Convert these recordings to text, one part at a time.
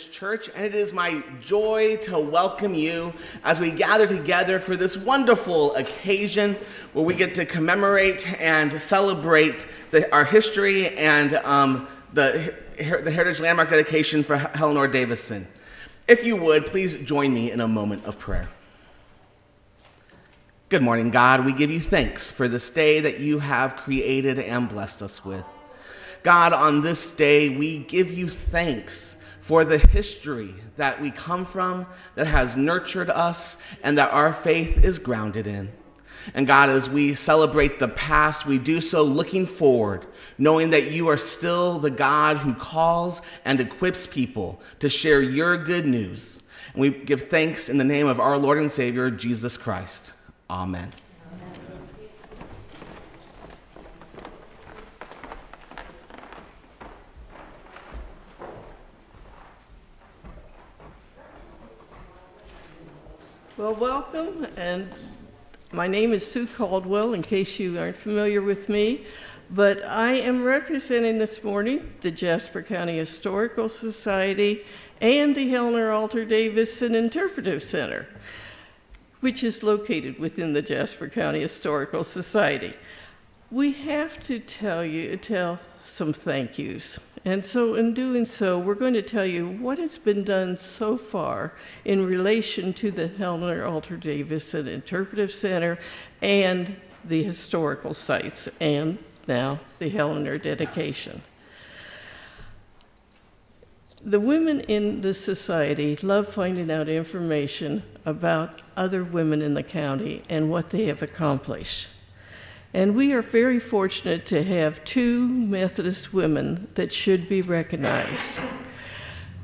Church, and it is my joy to welcome you as we gather together for this wonderful occasion where we get to commemorate and celebrate our history and the Heritage Landmark dedication for Helenor Davisson. If you would, please join me in a moment of prayer. Good morning, God. We give you thanks for this day that you have created and blessed us with. God, on this day, we give you thanks for the history that we come from, that has nurtured us, and that our faith is grounded in. And God, as we celebrate the past, we do so looking forward, knowing that you are still the God who calls and equips people to share your good news. And we give thanks in the name of our Lord and Savior, Jesus Christ. Amen. Well, welcome, and my name is Sue Caldwell, in case you aren't familiar with me, but I am representing this morning the Jasper County Historical Society and the Helenor Davisson Interpretive Center, which is located within the Jasper County Historical Society. We have to tell some thank yous. And so in doing so, we're going to tell you what has been done so far in relation to the Helenor Davisson Interpretive Center and the historical sites, and now the Helenor dedication. The women in the society love finding out information about other women in the county and what they have accomplished. And we are very fortunate to have two Methodist women that should be recognized.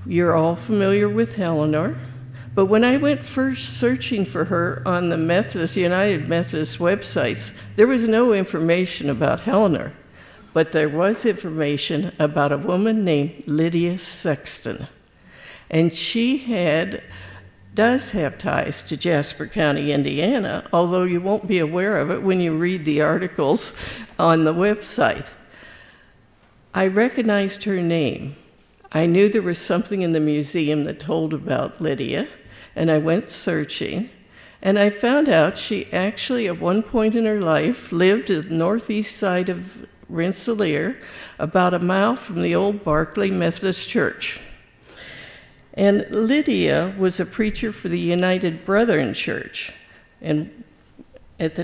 You're all familiar with Helenor, but when I went first searching for her on the United Methodist websites, there was no information about Helenor, but there was information about a woman named Lydia Sexton. And she does have ties to Jasper County, Indiana, although you won't be aware of it when you read the articles on the website. I recognized her name. I knew there was something in the museum that told about Lydia, and I went searching, and I found out she actually, at one point in her life, lived at the northeast side of Rensselaer, about a mile from the old Barclay Methodist Church. And Lydia was a preacher for the United Brethren Church. And at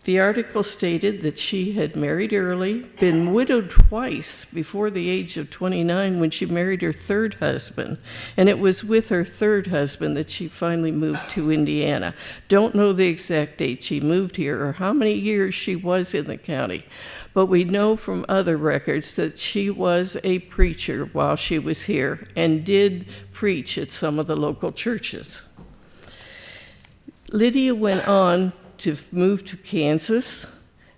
the article stated that she had married early, been widowed twice before the age of 29 when she married her third husband. And it was with her third husband that she finally moved to Indiana. Don't know the exact date she moved here or how many years she was in the county. But we know from other records that she was a preacher while she was here and did preach at some of the local churches. Lydia went on to move to Kansas,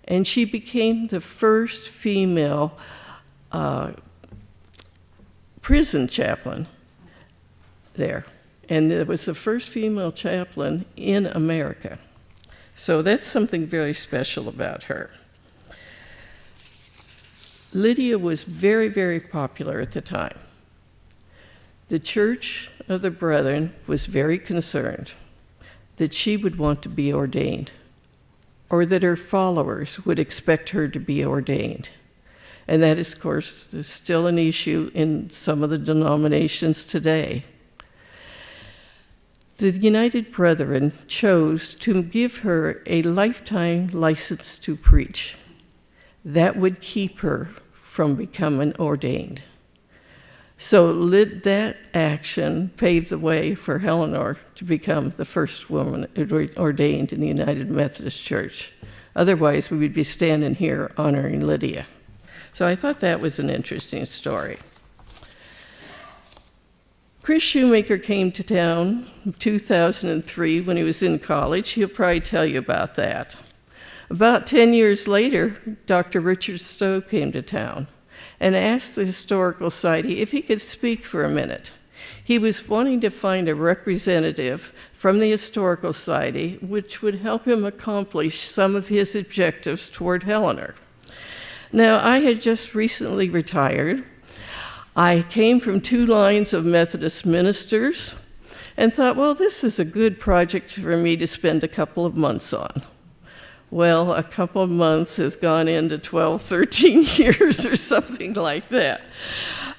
and she became the first female prison chaplain there. And it was the first female chaplain in America. So that's something very special about her. Lydia was very, very popular at the time. The Church of the Brethren was very concerned that she would want to be ordained, or that her followers would expect her to be ordained. And that is, of course, still an issue in some of the denominations today. The United Brethren chose to give her a lifetime license to preach. That would keep her from becoming ordained. So that action paved the way for Helenor to become the first woman ordained in the United Methodist Church. Otherwise, we would be standing here honoring Lydia. So I thought that was an interesting story. Chris Shoemaker came to town in 2003 when he was in college. He'll probably tell you about that. About 10 years later, Dr. Richard Stowe came to town and asked the Historical Society if he could speak for a minute. He was wanting to find a representative from the Historical Society which would help him accomplish some of his objectives toward Helenor. Now, I had just recently retired. I came from 2 lines of Methodist ministers and thought, well, this is a good project for me to spend a couple of months on. Well, a couple of months has gone into 12, 13 years or something like that.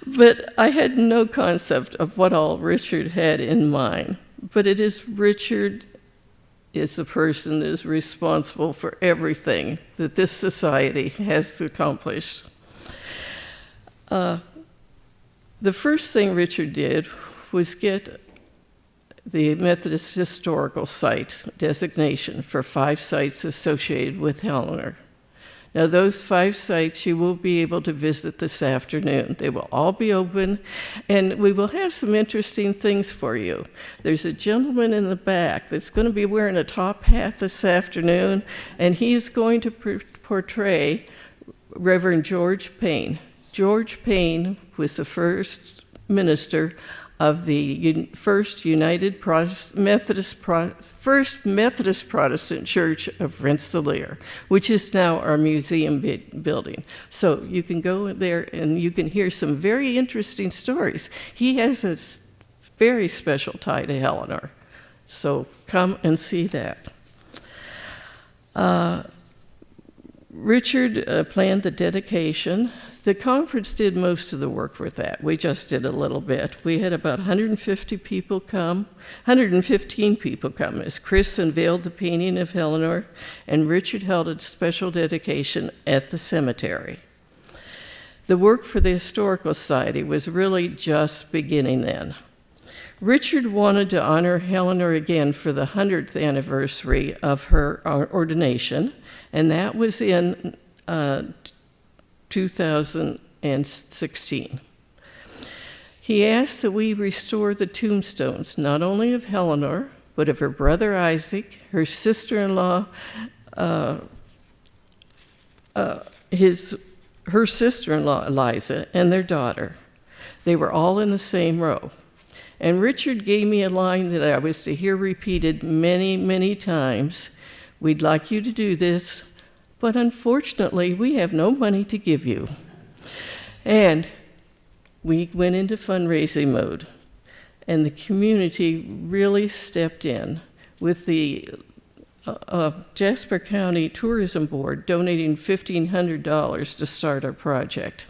But I had no concept of what all Richard had in mind. But it is Richard is the person that is responsible for everything that this society has accomplished. The first thing Richard did was get the Methodist Historical Site designation for 5 sites associated with Helenor. Now, those 5 sites you will be able to visit this afternoon. They will all be open, and we will have some interesting things for you. There's a gentleman in the back that's going to be wearing a top hat this afternoon, and he is going to portray Reverend George Payne. George Payne was the first minister of the First Methodist Protestant Church of Rensselaer, which is now our museum building. So you can go there and you can hear some very interesting stories. He has a very special tie to Helenor, so come and see that. Richard planned the dedication. The conference did most of the work with that. We just did a little bit. We had about 115 people come as Chris unveiled the painting of Helenor, and Richard held a special dedication at the cemetery. The work for the Historical Society was really just beginning then. Richard wanted to honor Helenor again for the 100th anniversary of her ordination, and that was in 2016. He asked that we restore the tombstones, not only of Helenor, but of her brother Isaac, her sister-in-law, her sister-in-law Eliza, and their daughter. They were all in the same row. And Richard gave me a line that I was to hear repeated many, many times. We'd like you to do this, but unfortunately, we have no money to give you. And we went into fundraising mode, and the community really stepped in with the Jasper County Tourism Board donating $1,500 to start our project.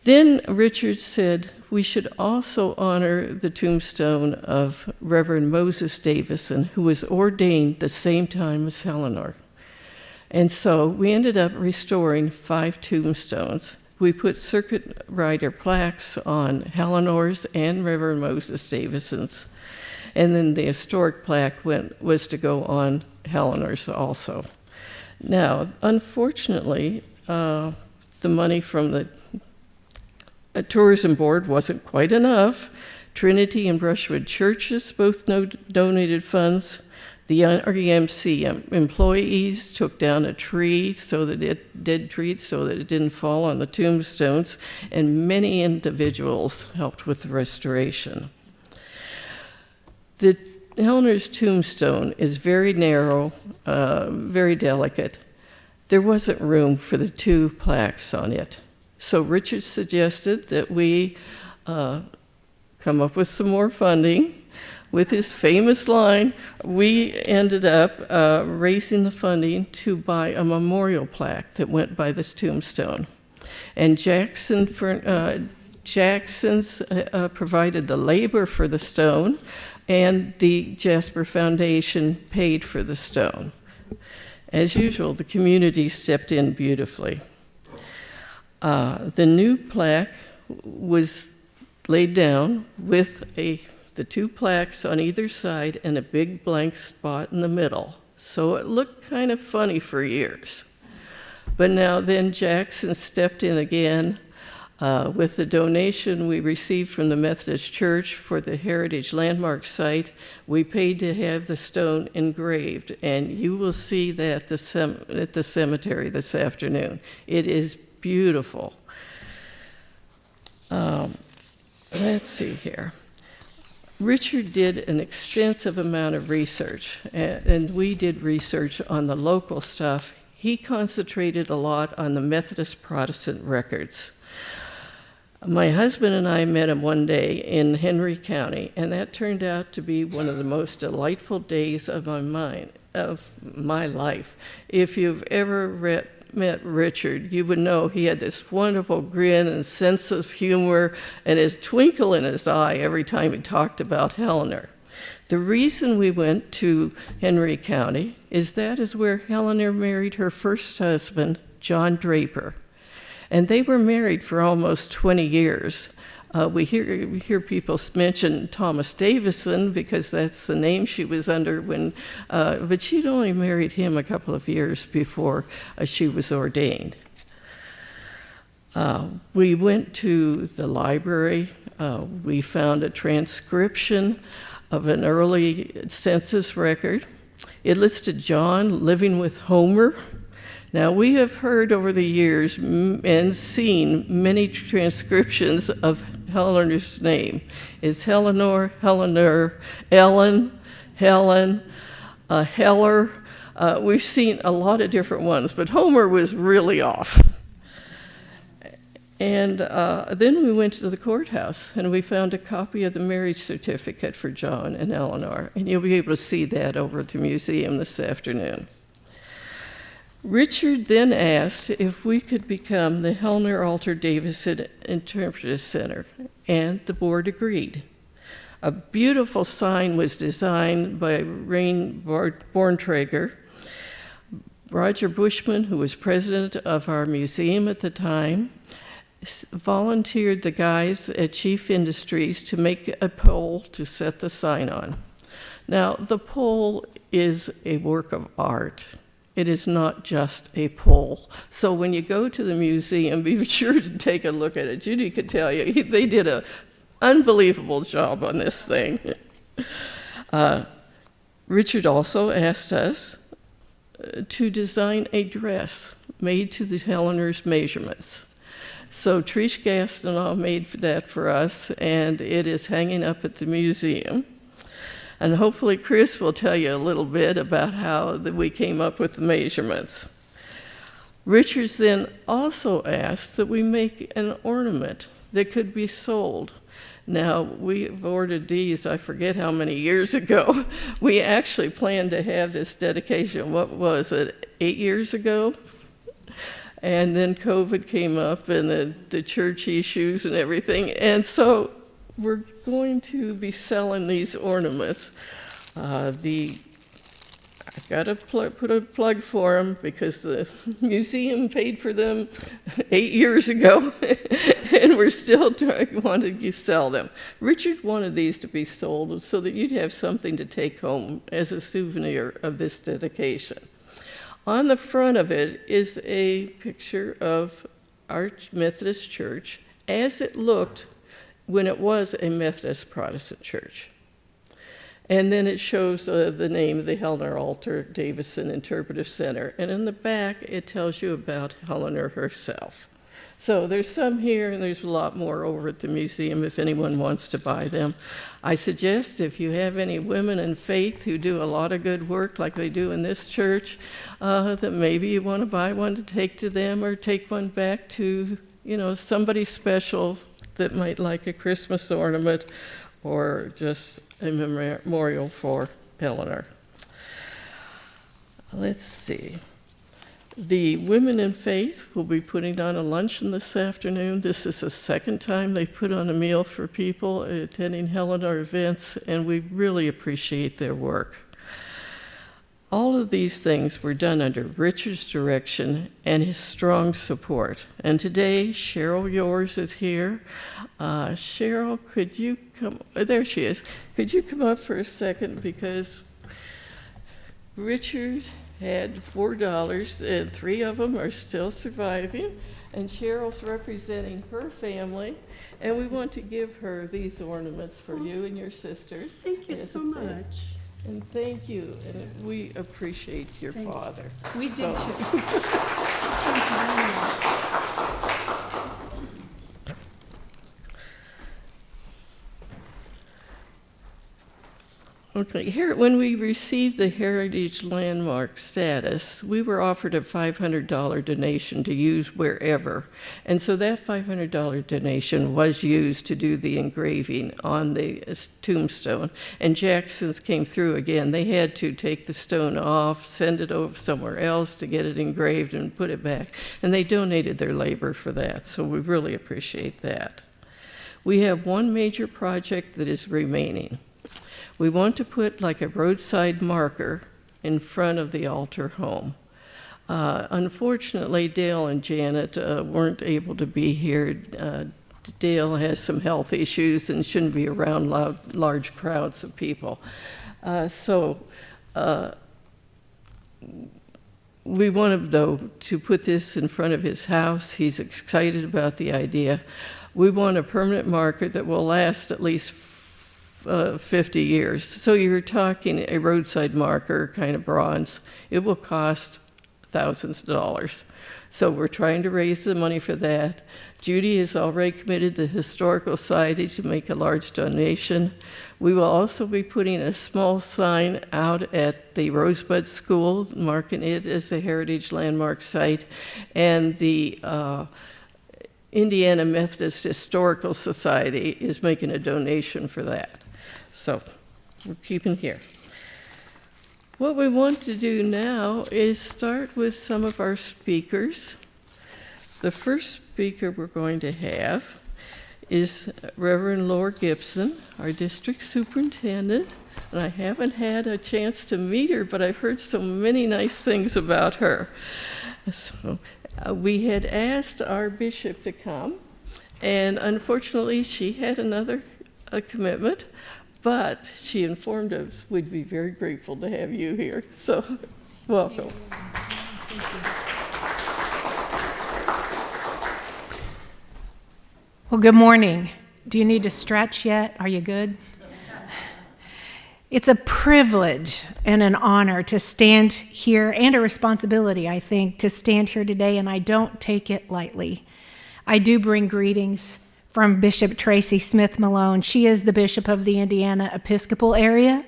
Then Richard said we should also honor the tombstone of Reverend Moses Davisson, who was ordained the same time as Helenor. And so we ended up restoring 5 tombstones. We put circuit rider plaques on Helenor's and Reverend Moses Davisson's. And then the historic plaque was to go on Helenor's also. Now, unfortunately, the money from the tourism board wasn't quite enough. Trinity and Brushwood churches both donated funds. The REMC employees took down a tree dead tree so that it didn't fall on the tombstones, and many individuals helped with the restoration. The Helenor's tombstone is very narrow, very delicate. There wasn't room for the 2 plaques on it. So Richard suggested that we come up with some more funding. With his famous line, we ended up raising the funding to buy a memorial plaque that went by this tombstone. And Jackson's provided the labor for the stone, and the Jasper Foundation paid for the stone. As usual, the community stepped in beautifully. The new plaque was laid down with the 2 plaques on either side and a big blank spot in the middle. So it looked kind of funny for years. But now then Jackson stepped in again with the donation we received from the Methodist Church for the Heritage Landmark site. We paid to have the stone engraved, and you will see that at the cemetery this afternoon. It is beautiful. Let's see here. Richard did an extensive amount of research, and we did research on the local stuff. He concentrated a lot on the Methodist Protestant records. My husband and I met him one day in Henry County, and that turned out to be one of the most delightful days of my life. If you've ever met Richard, you would know he had this wonderful grin and sense of humor and his twinkle in his eye every time he talked about Helenor. The reason we went to Henry County is that is where Helenor married her first husband, John Draper. And they were married for almost 20 years. We hear people mention Thomas Davisson because that's the name she was under but she'd only married him a couple of years before she was ordained. We went to the library. We found a transcription of an early census record. It listed John living with Homer. Now, we have heard over the years and seen many transcriptions of Helenor's name. It's Helenor, Helenor, Ellen, Helen, Heller. We've seen a lot of different ones, but Homer was really off. And then we went to the courthouse, and we found a copy of the marriage certificate for John and Eleanor, and you'll be able to see that over at the museum this afternoon. Richard then asked if we could become the Helenor Alter Davisson Interpretive Center, and the board agreed. A beautiful sign was designed by Rain Borntrager. Roger Bushman, who was president of our museum at the time, volunteered the guys at Chief Industries to make a pole to set the sign on. Now, the pole is a work of art. It is not just a pole. So when you go to the museum, be sure to take a look at it. Judy could tell you, they did an unbelievable job on this thing. Richard also asked us to design a dress made to the Helenor's measurements. So Trish Gastineau made that for us, and it is hanging up at the museum. And hopefully Chris will tell you a little bit about how we came up with the measurements. Richards then also asked that we make an ornament that could be sold. Now, we've ordered these, I forget how many years ago. We actually planned to have this dedication, what was it, 8 years ago? And then COVID came up and the church issues and everything. And so we're going to be selling these ornaments. I've got to put a plug for them because the museum paid for them 8 years ago, and we're still wanting to sell them. Richard wanted these to be sold so that you'd have something to take home as a souvenir of this dedication. On the front of it is a picture of our Methodist Church as it looked when it was a Methodist Protestant church. And then it shows the name of the Helenor Alter Davisson Interpretive Center. And in the back, it tells you about Helenor herself. So there's some here, and there's a lot more over at the museum if anyone wants to buy them. I suggest if you have any women in faith who do a lot of good work like they do in this church, that maybe you want to buy one to take to them or take one back to, somebody special that might like a Christmas ornament or just a memorial for Helenor. Let's see. The women in faith will be putting on a luncheon this afternoon. This is the second time they put on a meal for people attending Helenor events, and we really appreciate their work. All of these things were done under Richard's direction and his strong support. And today, Cheryl Yours is here. Cheryl, could you come? There she is. Could you come up for a second? Because Richard had $4, and 3 of them are still surviving. And Cheryl's representing her family, and we want to give her these ornaments for you and your sisters. Thank you so much. And thank you, and we appreciate your father. We do too. Thank you very much. Okay, here, when we received the Heritage Landmark status, we were offered a $500 donation to use wherever. And so that $500 donation was used to do the engraving on the tombstone. And Jackson's came through again. They had to take the stone off, send it over somewhere else to get it engraved and put it back. And they donated their labor for that, so we really appreciate that. We have one major project that is remaining. We want to put like a roadside marker in front of the altar home. Unfortunately, Dale and Janet weren't able to be here. Dale has some health issues and shouldn't be around large crowds of people. We wanted, though, to put this in front of his house. He's excited about the idea. We want a permanent marker that will last at least 50 years. So you're talking a roadside marker, kind of bronze. It will cost thousands of dollars. So we're trying to raise the money for that. Judy has already committed the Historical Society to make a large donation. We will also be putting a small sign out at the Rosebud School, marking it as a Heritage Landmark Site, and the Indiana Methodist Historical Society is making a donation for that. So we're keeping here. What we want to do now is start with some of our speakers. The first speaker we're going to have is Reverend Laura Gibson, our district superintendent. And I haven't had a chance to meet her, but I've heard so many nice things about her. So we had asked our bishop to come, and unfortunately she had another commitment. But she informed us we'd be very grateful to have you here. So, welcome. Well, good morning. Do you need to stretch yet? Are you good? It's a privilege and an honor to stand here, and a responsibility, I think, to stand here today, and I don't take it lightly. I do bring greetings from Bishop Tracy Smith Malone. She is the bishop of the Indiana Episcopal area,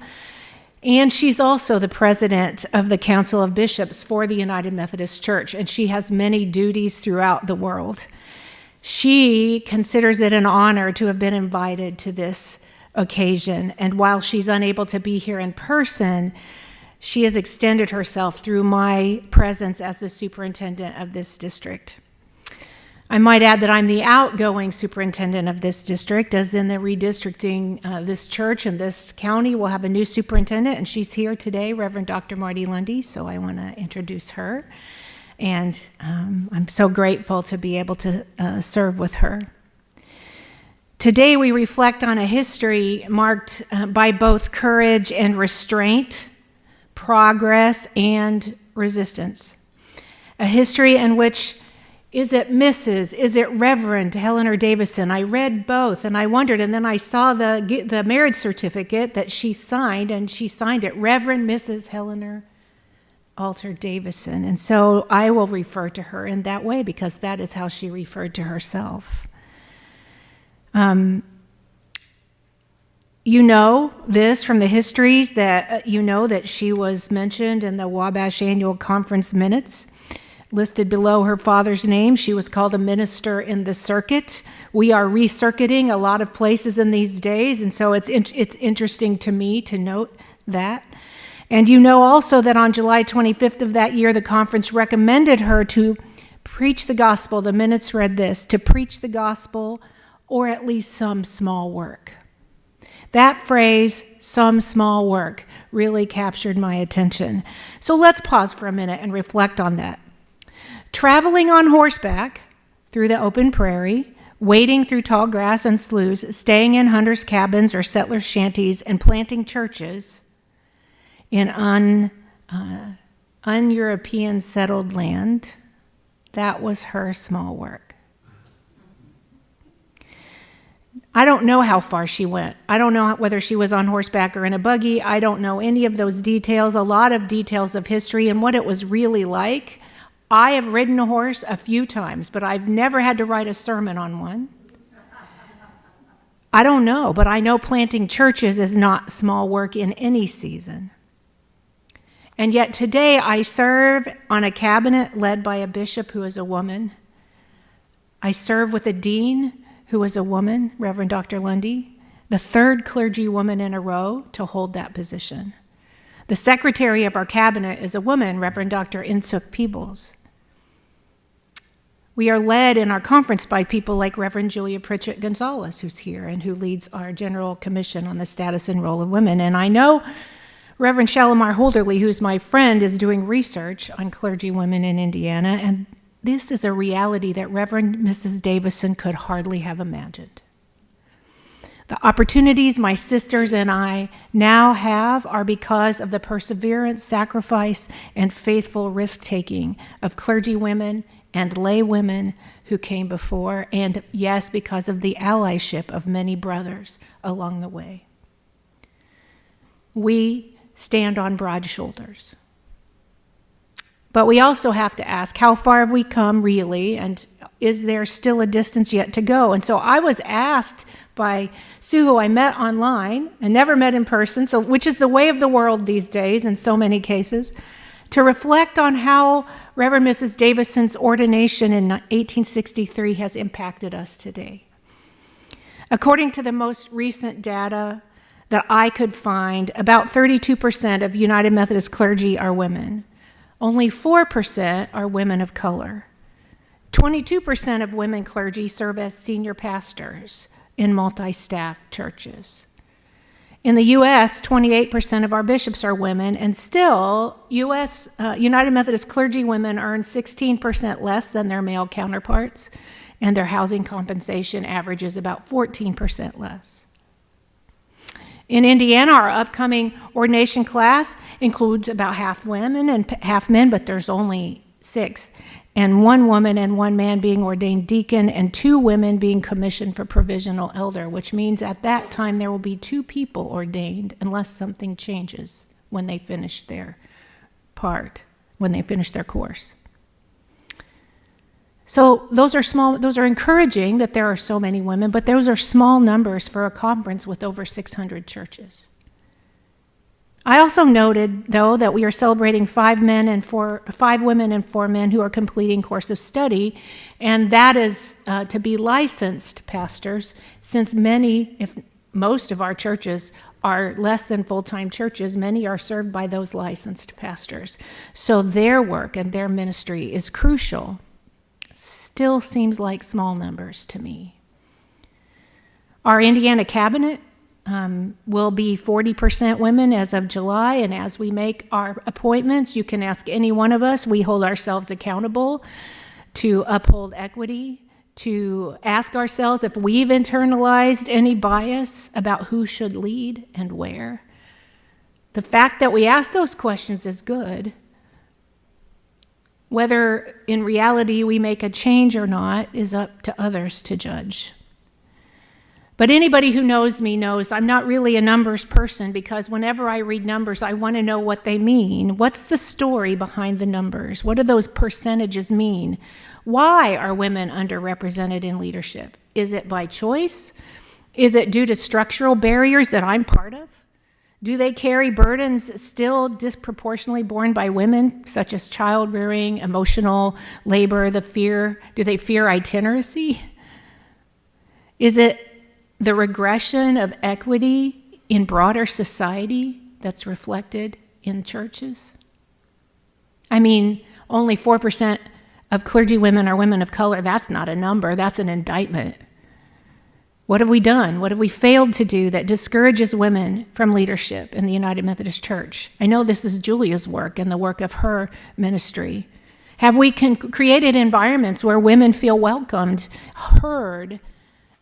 and she's also the president of the Council of Bishops for the United Methodist Church, and she has many duties throughout the world. She considers it an honor to have been invited to this occasion, and while she's unable to be here in person, she has extended herself through my presence as the superintendent of this district. I might add that I'm the outgoing superintendent of this district, as in the redistricting this church and this county will have a new superintendent, and she's here today, Reverend Dr. Marty Lundy, so I want to introduce her. And I'm so grateful to be able to serve with her. Today we reflect on a history marked by both courage and restraint, progress and resistance. A history in which is it Reverend Helenor Davisson? I read both and I wondered, and then I saw the marriage certificate that she signed, and she signed it, Reverend Mrs. Helenor Alter Davisson. And so I will refer to her in that way because that is how she referred to herself. You know this from the histories that you know that she was mentioned in the Wabash Annual Conference minutes. Listed below her father's name, she was called a minister in the circuit. We are recircuiting a lot of places in these days, and so it's interesting to me to note that. And you know also that on July 25th of that year, the conference recommended her to preach the gospel. The minutes read this, to preach the gospel or at least some small work. That phrase, some small work, really captured my attention. So let's pause for a minute and reflect on that. Traveling on horseback through the open prairie, wading through tall grass and sloughs, staying in hunters' cabins or settlers' shanties, and planting churches in un-European settled land, that was her small work. I don't know how far she went. I don't know whether she was on horseback or in a buggy. I don't know any of those details, a lot of details of history and what it was really like. I have ridden a horse a few times, but I've never had to write a sermon on one. I don't know, but I know planting churches is not small work in any season. And yet today I serve on a cabinet led by a bishop who is a woman. I serve with a dean who is a woman, Reverend Dr. Lundy, the third clergy woman in a row to hold that position. The secretary of our cabinet is a woman, Reverend Dr. Insuk Peebles. We are led in our conference by people like Reverend Julia Pritchett Gonzalez, who's here and who leads our General Commission on the Status and Role of Women. And I know Reverend Shalimar Holderly, who's my friend, is doing research on clergy women in Indiana, and this is a reality that Reverend Mrs. Davisson could hardly have imagined. The opportunities my sisters and I now have are because of the perseverance, sacrifice, and faithful risk-taking of clergy women and lay women who came before, and yes, because of the allyship of many brothers along the way. We stand on broad shoulders. But we also have to ask, how far have we come really, and is there still a distance yet to go? And so I was asked by Sue, who I met online and never met in person, so which is the way of the world these days in so many cases, to reflect on how Reverend Mrs. Davisson's ordination in 1863 has impacted us today. According to the most recent data that I could find, about 32% of United Methodist clergy are women. Only 4% are women of color. 22% of women clergy serve as senior pastors in multi-staff churches. In the U.S., 28% of our bishops are women, and still, United Methodist clergy women earn 16% less than their male counterparts, and their housing compensation averages about 14% less. In Indiana, our upcoming ordination class includes about half women and half men, but there's only 6, and 1 woman and 1 man being ordained deacon, and 2 women being commissioned for provisional elder, which means at that time there will be 2 people ordained unless something changes when they finish their course. So those are encouraging that there are so many women, but those are small numbers for a conference with over 600 churches. I also noted, though, that we are celebrating 5 women and 4 men who are completing course of study, and that is to be licensed pastors, since many, if most of our churches are less than full-time churches, many are served by those licensed pastors. So their work and their ministry is crucial. Still seems like small numbers to me. Our Indiana cabinet will be 40% women as of July, and as we make our appointments, you can ask any one of us. We hold ourselves accountable to uphold equity, to ask ourselves if we've internalized any bias about who should lead and where. The fact that we ask those questions is good. Whether in reality we make a change or not is up to others to judge. But anybody who knows me knows I'm not really a numbers person, because whenever I read numbers, I want to know what they mean. What's the story behind the numbers? What do those percentages mean? Why are women underrepresented in leadership? Is it by choice? Is it due to structural barriers that I'm part of? Do they carry burdens still disproportionately borne by women, such as child rearing, emotional labor, do they fear itineracy? Is it the regression of equity in broader society that's reflected in churches? I mean, only 4% of clergy women are women of color. That's not a number, that's an indictment. What have we done? What have we failed to do that discourages women from leadership in the United Methodist Church? I know this is Julia's work and the work of her ministry. Have we created environments where women feel welcomed, heard,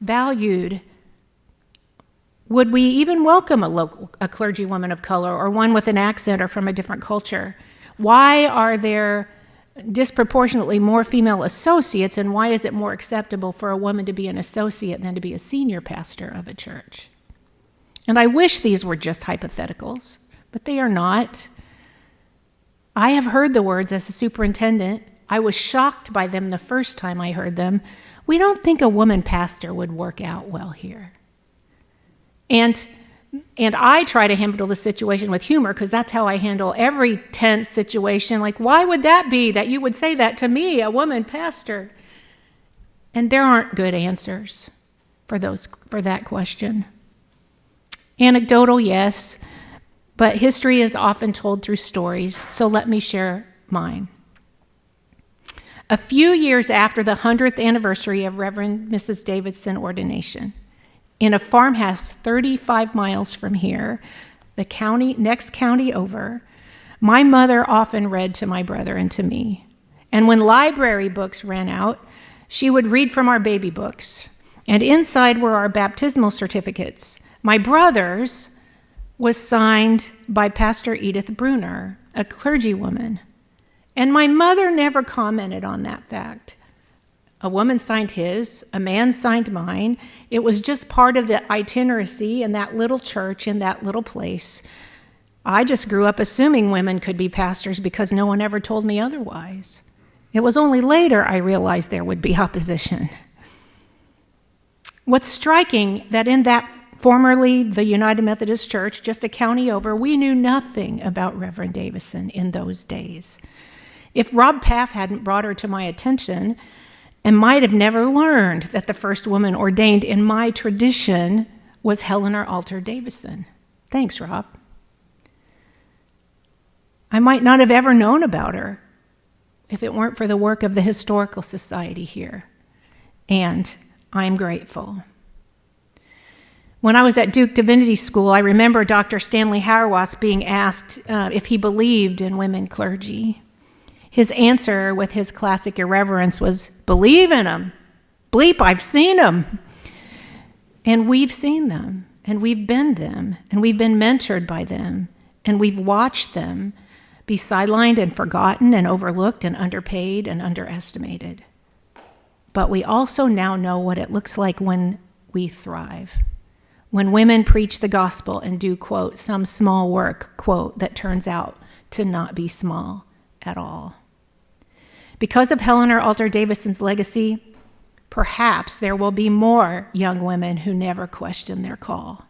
valued? Would we even welcome a clergy woman of color or one with an accent or from a different culture? Why are there disproportionately more female associates, and why is it more acceptable for a woman to be an associate than to be a senior pastor of a church? And I wish these were just hypotheticals, but they are not. I have heard the words as a superintendent. I was shocked by them the first time I heard them. We don't think a woman pastor would work out well here. And I try to handle the situation with humor because that's how I handle every tense situation. Like, why would that be that you would say that to me, a woman pastor? And there aren't good answers for that question. Anecdotal, yes, but history is often told through stories, so let me share mine. A few years after the 100th anniversary of Reverend Mrs. Davisson ordination, in a farmhouse 35 miles from here, the next county over, my mother often read to my brother and to me. And when library books ran out, she would read from our baby books. And inside were our baptismal certificates. My brother's was signed by Pastor Edith Bruner, a clergywoman. And my mother never commented on that fact. A woman signed his, a man signed mine. It was just part of the itinerancy in that little church, in that little place. I just grew up assuming women could be pastors because no one ever told me otherwise. It was only later I realized there would be opposition. What's striking that in that formerly the United Methodist Church, just a county over, we knew nothing about Reverend Davisson in those days. If Rob Paff hadn't brought her to my attention, and might have never learned that the first woman ordained in my tradition was Helenor Davisson. Thanks, Rob. I might not have ever known about her if it weren't for the work of the Historical Society here, and I'm grateful. When I was at Duke Divinity School, I remember Dr. Stanley Hauerwas being asked if he believed in women clergy. His answer, with his classic irreverence, was, "Believe in them. Bleep, I've seen them." And we've seen them, and we've been them, and we've been mentored by them, and we've watched them be sidelined and forgotten and overlooked and underpaid and underestimated. But we also now know what it looks like when we thrive. When women preach the gospel and do, quote, some small work, quote, that turns out to not be small at all. Because of Helenor Davisson's legacy, perhaps there will be more young women who never question their call.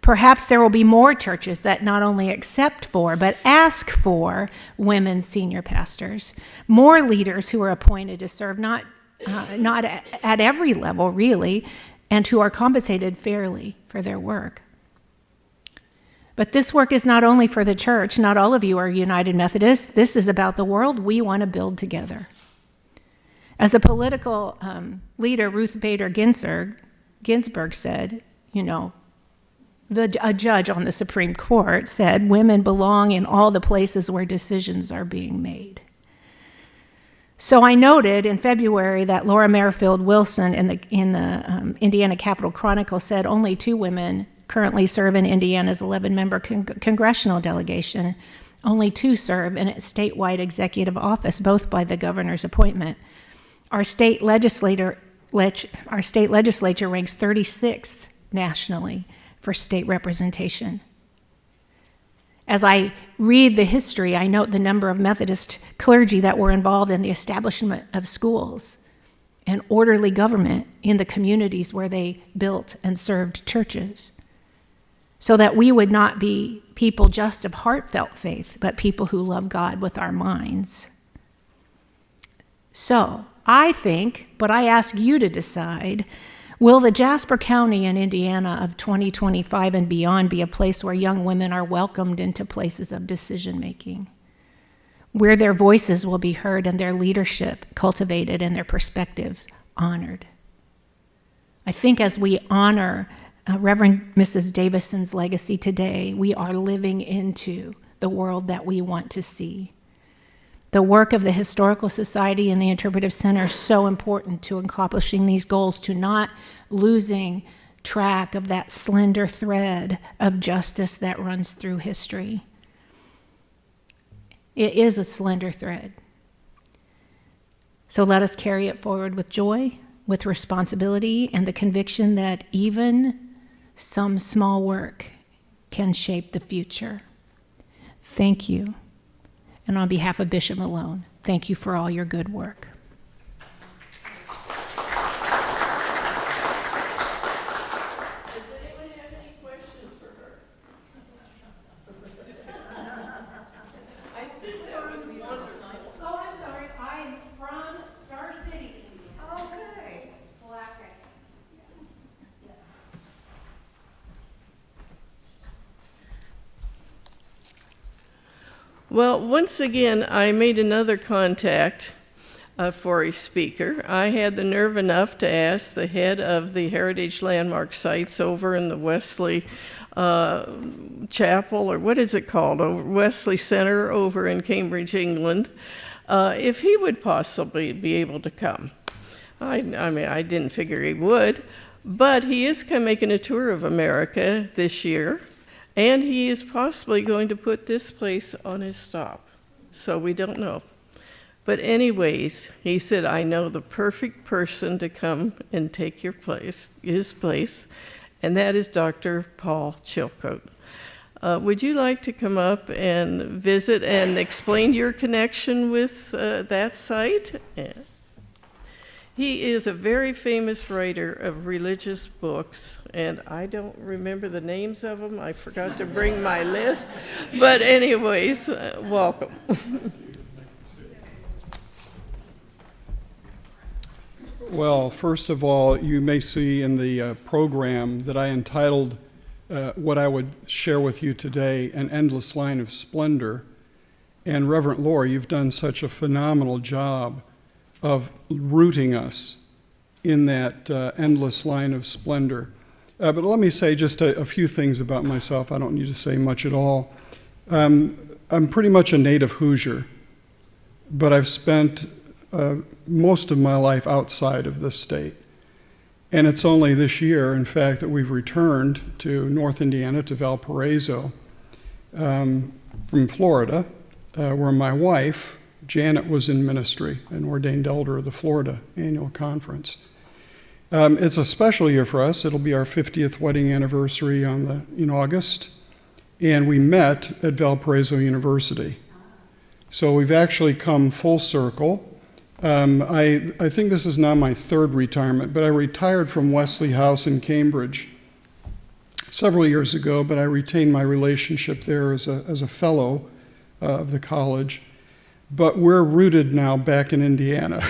Perhaps there will be more churches that not only accept for, but ask for women senior pastors, more leaders who are appointed to serve not at every level, really, and who are compensated fairly for their work. But this work is not only for the church. Not all of you are United Methodists. This is about the world we want to build together. As the political leader Ruth Bader Ginsburg said, a judge on the Supreme Court said, women belong in all the places where decisions are being made. So I noted in February that Laura Merrifield Wilson in the Indiana Capitol Chronicle said only 2 women currently serve in Indiana's 11-member congressional delegation. Only 2 serve in its statewide executive office, both by the governor's appointment. Our state legislature ranks 36th nationally for state representation. As I read the history, I note the number of Methodist clergy that were involved in the establishment of schools and orderly government in the communities where they built and served churches, so that we would not be people just of heartfelt faith, but people who love God with our minds. So I think, but I ask you to decide, will the Jasper County in Indiana of 2025 and beyond be a place where young women are welcomed into places of decision-making, where their voices will be heard and their leadership cultivated and their perspective honored? I think as we honor Reverend Mrs. Davisson's legacy today, we are living into the world that we want to see. The work of the Historical Society and the Interpretive Center is so important to accomplishing these goals, to not losing track of that slender thread of justice that runs through history. It is a slender thread. So let us carry it forward with joy, with responsibility, and the conviction that even some small work can shape the future. Thank you. And on behalf of Bishop Malone, thank you for all your good work. Does anyone have any Well, once again, I made another contact for a speaker. I had the nerve enough to ask the head of the Heritage Landmark Sites over in the Wesley Chapel, or what is it called, Wesley Center over in Cambridge, England, if he would possibly be able to come. I mean, I didn't figure he would, but he is making a tour of America this year, and he is possibly going to put this place on his stop. So we don't know. But anyways, he said, I know the perfect person to come and take his place, and that is Dr. Paul Chilcote. Would you like to come up and visit and explain your connection with that site? Yeah. He is a very famous writer of religious books, and I don't remember the names of them. I forgot to bring my list. But anyways, welcome. Well, first of all, you may see in the program that I entitled what I would share with you today, An Endless Line of Splendor. And Reverend Laura, you've done such a phenomenal job of rooting us in that endless line of splendor. But let me say just a few things about myself. I don't need to say much at all. I'm pretty much a native Hoosier, but I've spent most of my life outside of this state. And it's only this year, in fact, that we've returned to North Indiana, to Valparaiso, from Florida, where my wife, Janet, was in ministry, an ordained elder of the Florida Annual Conference. It's a special year for us. It'll be our 50th wedding anniversary in August, and we met at Valparaiso University. So we've actually come full circle. I think this is now my third retirement, but I retired from Wesley House in Cambridge several years ago, but I retained my relationship there as a fellow of the college. But we're rooted now back in Indiana.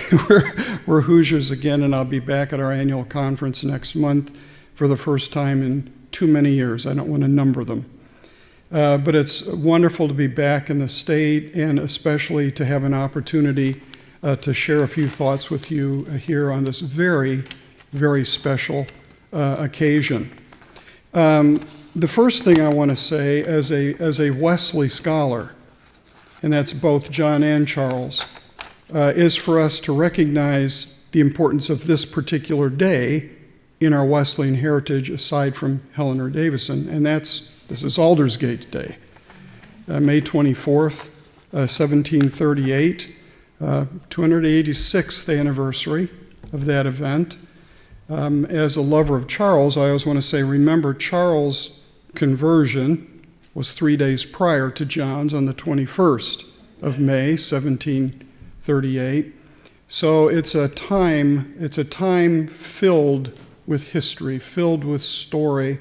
we're Hoosiers again, and I'll be back at our annual conference next month for the first time in too many years. I don't want to number them. But it's wonderful to be back in the state, and especially to have an opportunity to share a few thoughts with you here on this very, very special occasion. The first thing I want to say as a Wesley scholar, and that's both John and Charles, is for us to recognize the importance of this particular day in our Wesleyan heritage, aside from Helenor Davisson, and this is Aldersgate Day, May 24th, 1738. 286th anniversary of that event. As a lover of Charles, I always want to say, remember, Charles' conversion was 3 days prior to John's on the 21st of May, 1738. So it's a time filled with history, filled with story,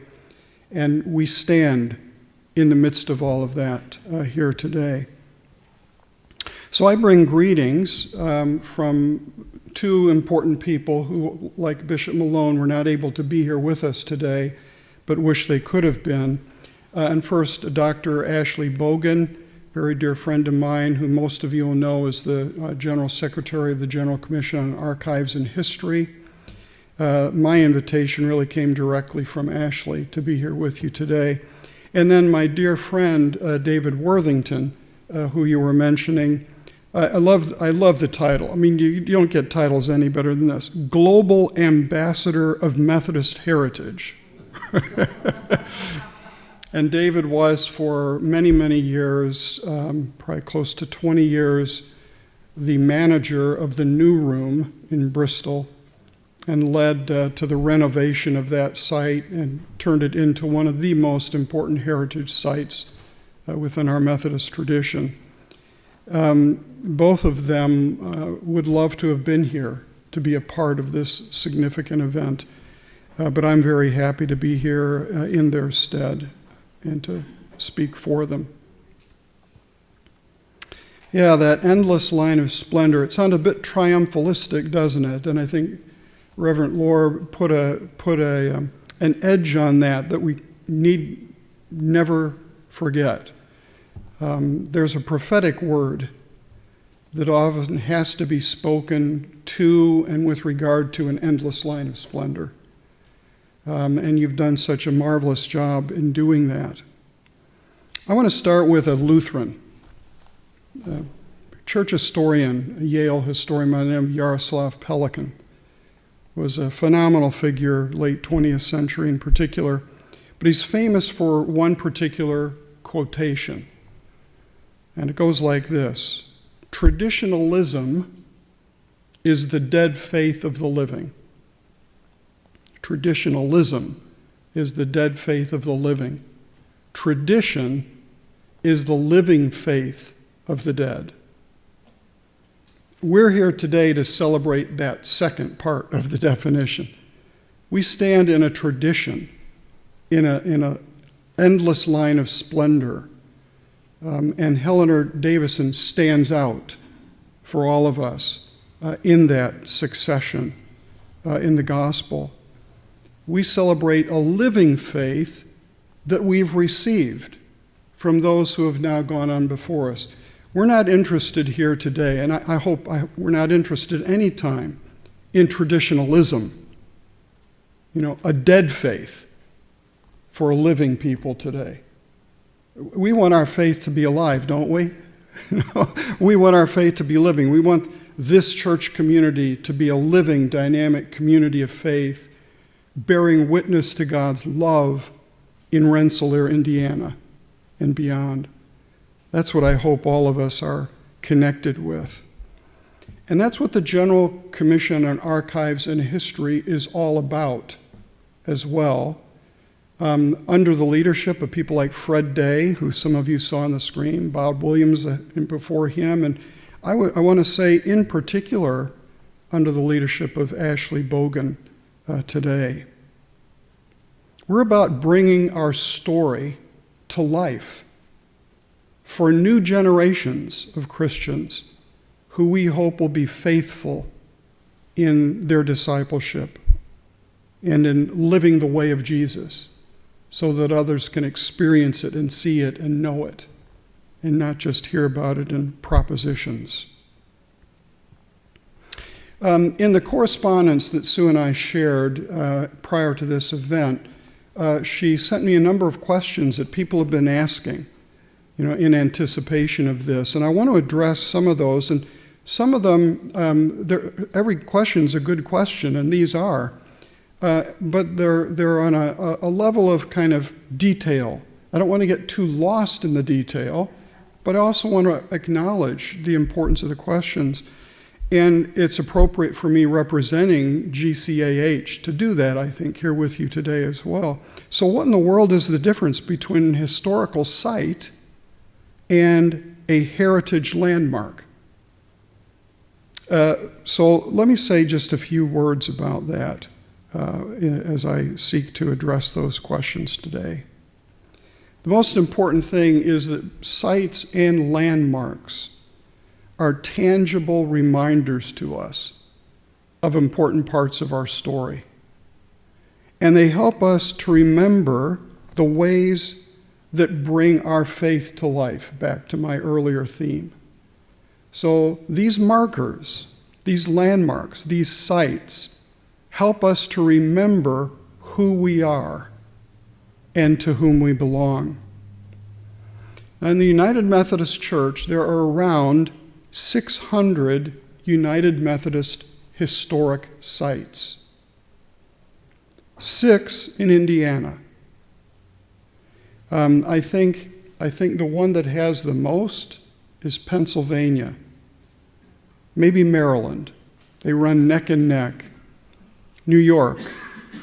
and we stand in the midst of all of that here today. So I bring greetings from two important people who, like Bishop Malone, were not able to be here with us today, but wish they could have been. And first, Dr. Ashley Bogan, very dear friend of mine, who most of you will know is the General Secretary of the General Commission on Archives and History. My invitation really came directly from Ashley to be here with you today. And then my dear friend, David Worthington, who you were mentioning. I love the title. I mean, you don't get titles any better than this. Global Ambassador of Methodist Heritage. And David was for many, many years, probably close to 20 years, the manager of the New Room in Bristol, and led to the renovation of that site and turned it into one of the most important heritage sites within our Methodist tradition. Both of them would love to have been here to be a part of this significant event, but I'm very happy to be here in their stead and to speak for them. Yeah, that endless line of splendor. It sounds a bit triumphalistic, doesn't it? And I think Reverend Laura put an edge on that we need never forget. there's a prophetic word that often has to be spoken to and with regard to an endless line of splendor. And you've done such a marvelous job in doing that. I want to start with a Lutheran, a church historian, a Yale historian by the name of Jaroslav Pelikan. Was a phenomenal figure, late 20th century in particular, but he's famous for one particular quotation. And it goes like this: traditionalism is the dead faith of the living. Traditionalism is the dead faith of the living. Tradition is the living faith of the dead. We're here today to celebrate that second part of the definition. We stand in a tradition, in a endless line of splendor. And Helenor Davisson stands out for all of us in that succession in the gospel. We celebrate a living faith that we've received from those who have now gone on before us. We're not interested here today, and I hope we're not interested any time in traditionalism, a dead faith for a living people today. We want our faith to be alive, don't we? We want our faith to be living. We want this church community to be a living, dynamic community of faith, bearing witness to God's love in Rensselaer, Indiana, and beyond. That's what I hope all of us are connected with. And that's what the General Commission on Archives and History is all about as well. Under the leadership of people like Fred Day, who some of you saw on the screen, Bob Williams before him, and I want to say in particular under the leadership of Ashley Bogan today. We're about bringing our story to life for new generations of Christians who we hope will be faithful in their discipleship and in living the way of Jesus so that others can experience it and see it and know it and not just hear about it in propositions. In the correspondence that Sue and I shared prior to this event, she sent me a number of questions that people have been asking, in anticipation of this. And I want to address some of those. And some of them, every question is a good question, and these are. But they're on a level of kind of detail. I don't want to get too lost in the detail, but I also want to acknowledge the importance of the questions. And it's appropriate for me representing GCAH to do that, I think, here with you today as well. So what in the world is the difference between an historical site and a heritage landmark? So let me say just a few words about that as I seek to address those questions today. The most important thing is that sites and landmarks are tangible reminders to us of important parts of our story. And they help us to remember the ways that bring our faith to life, back to my earlier theme. So these markers, these landmarks, these sites help us to remember who we are and to whom we belong. In the United Methodist Church, there are around 600 United Methodist historic sites. 6 in Indiana. I think the one that has the most is Pennsylvania, maybe Maryland. They run neck and neck. New York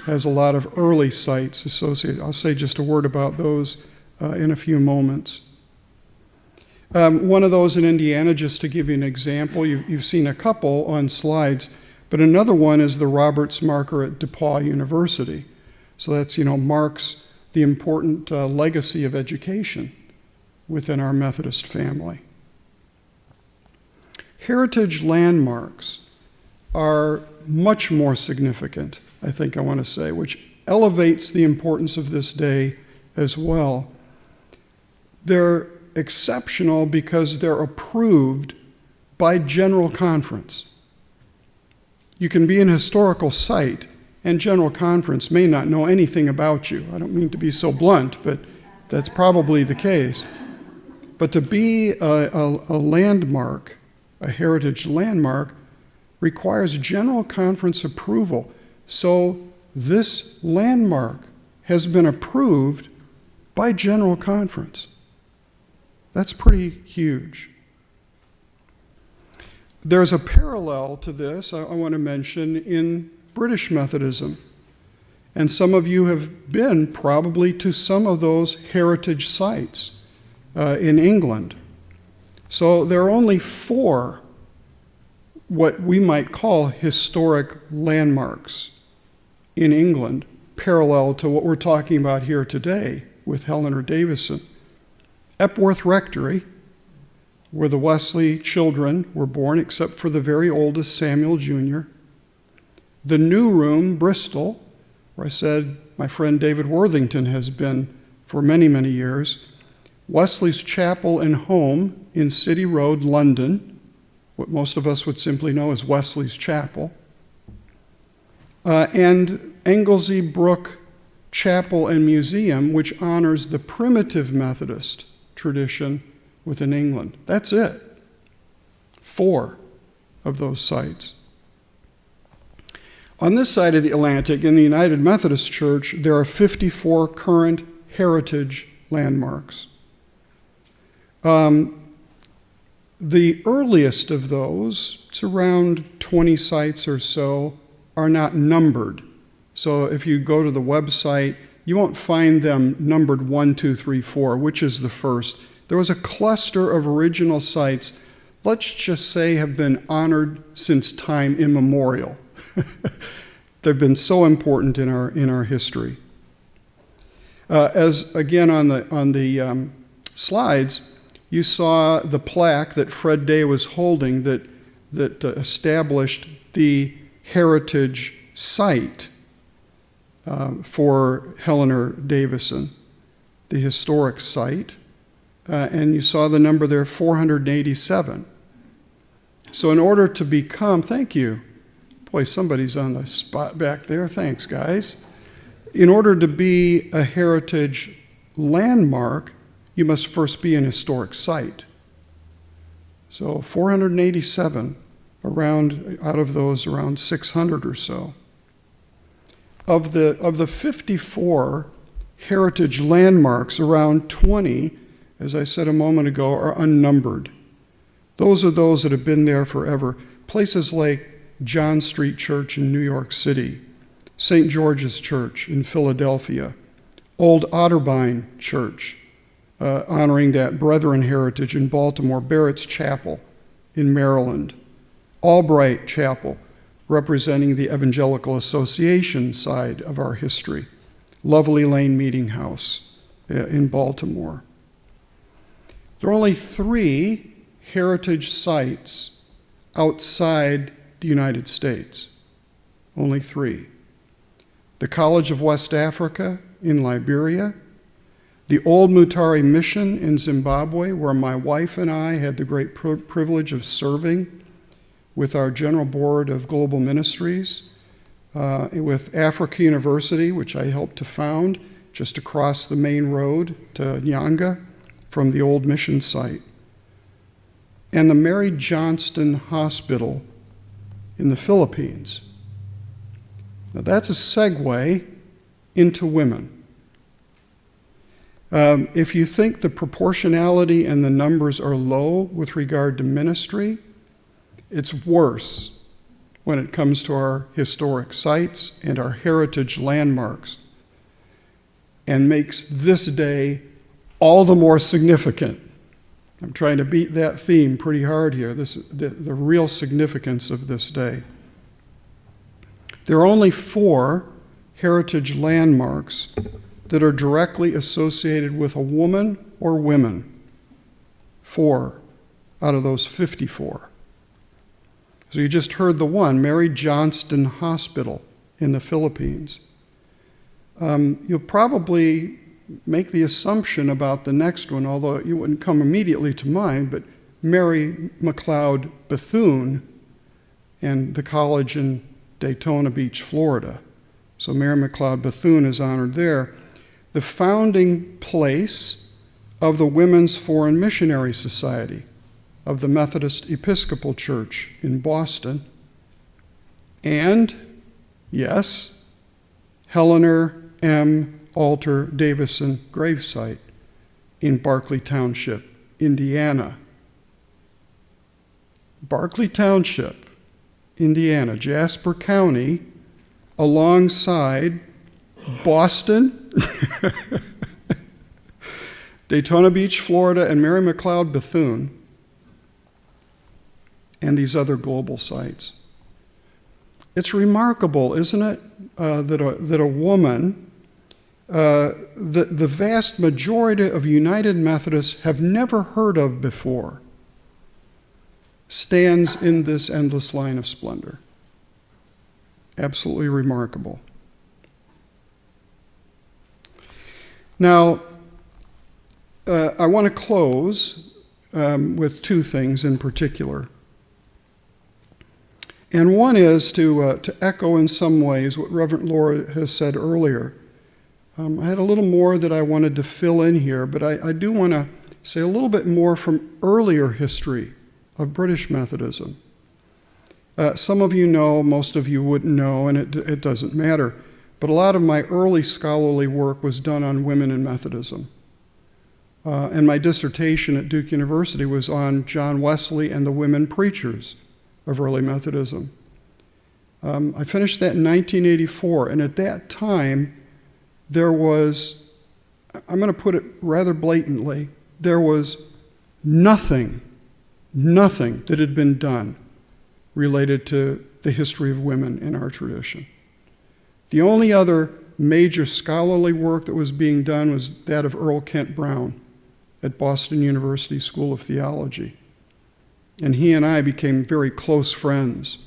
has a lot of early sites associated. I'll say just a word about those in a few moments. One of those in Indiana, just to give you an example, you've seen a couple on slides, but another one is the Roberts marker at DePauw University. So that's, marks the important legacy of education within our Methodist family. Heritage landmarks are much more significant, I think I want to say, which elevates the importance of this day as well. They're exceptional because they're approved by General Conference. You can be an historical site, and General Conference may not know anything about you. I don't mean to be so blunt, but that's probably the case. But to be a landmark, a heritage landmark, requires General Conference approval. So this landmark has been approved by General Conference. That's pretty huge. There's a parallel to this I want to mention in British Methodism. And some of you have been probably to some of those heritage sites in England. So there are only 4 what we might call historic landmarks in England, parallel to what we're talking about here today with Helenor Davisson. Epworth Rectory, where the Wesley children were born, except for the very oldest, Samuel Jr. The New Room, Bristol, where I said my friend David Worthington has been for many, many years. Wesley's Chapel and Home in City Road, London, what most of us would simply know as Wesley's Chapel. And Anglesey Brook Chapel and Museum, which honors the primitive Methodist tradition within England. That's it. 4 of those sites. On this side of the Atlantic, in the United Methodist Church, there are 54 current heritage landmarks. The earliest of those, it's around 20 sites or so, are not numbered. So if you go to the website, you won't find them numbered 1, 2, 3, 4, which is the first. There was a cluster of original sites, let's just say, have been honored since time immemorial. They've been so important in our history. As again on the slides, you saw the plaque that Fred Day was holding that established the heritage site for Helenor Davisson, the historic site. And you saw the number there, 487. So in order to become, thank you. Boy, somebody's on the spot back there. Thanks, guys. In order to be a heritage landmark, you must first be an historic site. So 487, out of those, around 600 or so. Of the 54 heritage landmarks, around 20, as I said a moment ago, are unnumbered. Those are those that have been there forever. Places like John Street Church in New York City, St. George's Church in Philadelphia, Old Otterbein Church, honoring that Brethren heritage in Baltimore, Barrett's Chapel in Maryland, Albright Chapel, representing the Evangelical Association side of our history, Lovely Lane Meeting House in Baltimore. There are only 3 heritage sites outside the United States. Only 3. The College of West Africa in Liberia, the Old Mutare Mission in Zimbabwe, where my wife and I had the great privilege of serving with our General Board of Global Ministries, with Africa University, which I helped to found, just across the main road to Nyanga from the old mission site, and the Mary Johnston Hospital in the Philippines. Now that's a segue into women. If you think the proportionality and the numbers are low with regard to ministry, it's worse when it comes to our historic sites and our heritage landmarks, and makes this day all the more significant. I'm trying to beat that theme pretty hard here, the real significance of this day. There are only 4 heritage landmarks that are directly associated with a woman or women. 4 out of those 54. So you just heard the one, Mary Johnston Hospital in the Philippines. You'll probably make the assumption about the next one, although it wouldn't come immediately to mind, but Mary McLeod Bethune and the college in Daytona Beach, Florida. So Mary McLeod Bethune is honored there. The founding place of the Women's Foreign Missionary Society of the Methodist Episcopal Church in Boston. And, yes, Helenor M. Alter Davisson gravesite in Barclay Township, Indiana. Barclay Township, Indiana, Jasper County, alongside Boston, Daytona Beach, Florida, and Mary McLeod Bethune, and these other global sites. It's remarkable, isn't it, that a woman, the vast majority of United Methodists have never heard of before, stands in this endless line of splendor. Absolutely remarkable. Now, I want to close with two things in particular. And one is to echo in some ways what Reverend Laura has said earlier. I had a little more that I wanted to fill in here, but I do want to say a little bit more from earlier history of British Methodism. Some of you know, most of you wouldn't know, and it doesn't matter. But a lot of my early scholarly work was done on women in Methodism. And my dissertation at Duke University was on John Wesley and the women preachers of early Methodism. I finished that in 1984, and at that time, there was, I'm going to put it rather blatantly, there was nothing that had been done related to the history of women in our tradition. The only other major scholarly work that was being done was that of Earl Kent Brown at Boston University School of Theology. And he and I became very close friends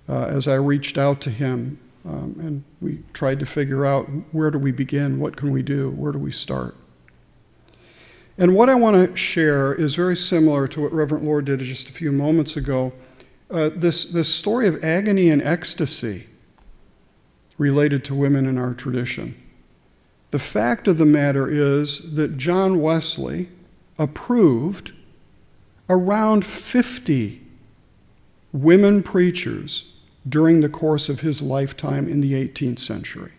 as I reached out to him, and we tried to figure out, where do we begin, what can we do, where do we start? And what I want to share is very similar to what Reverend Lord did just a few moments ago. This story of agony and ecstasy related to women in our tradition. The fact of the matter is that John Wesley approved around 50 women preachers during the course of his lifetime in the 18th century.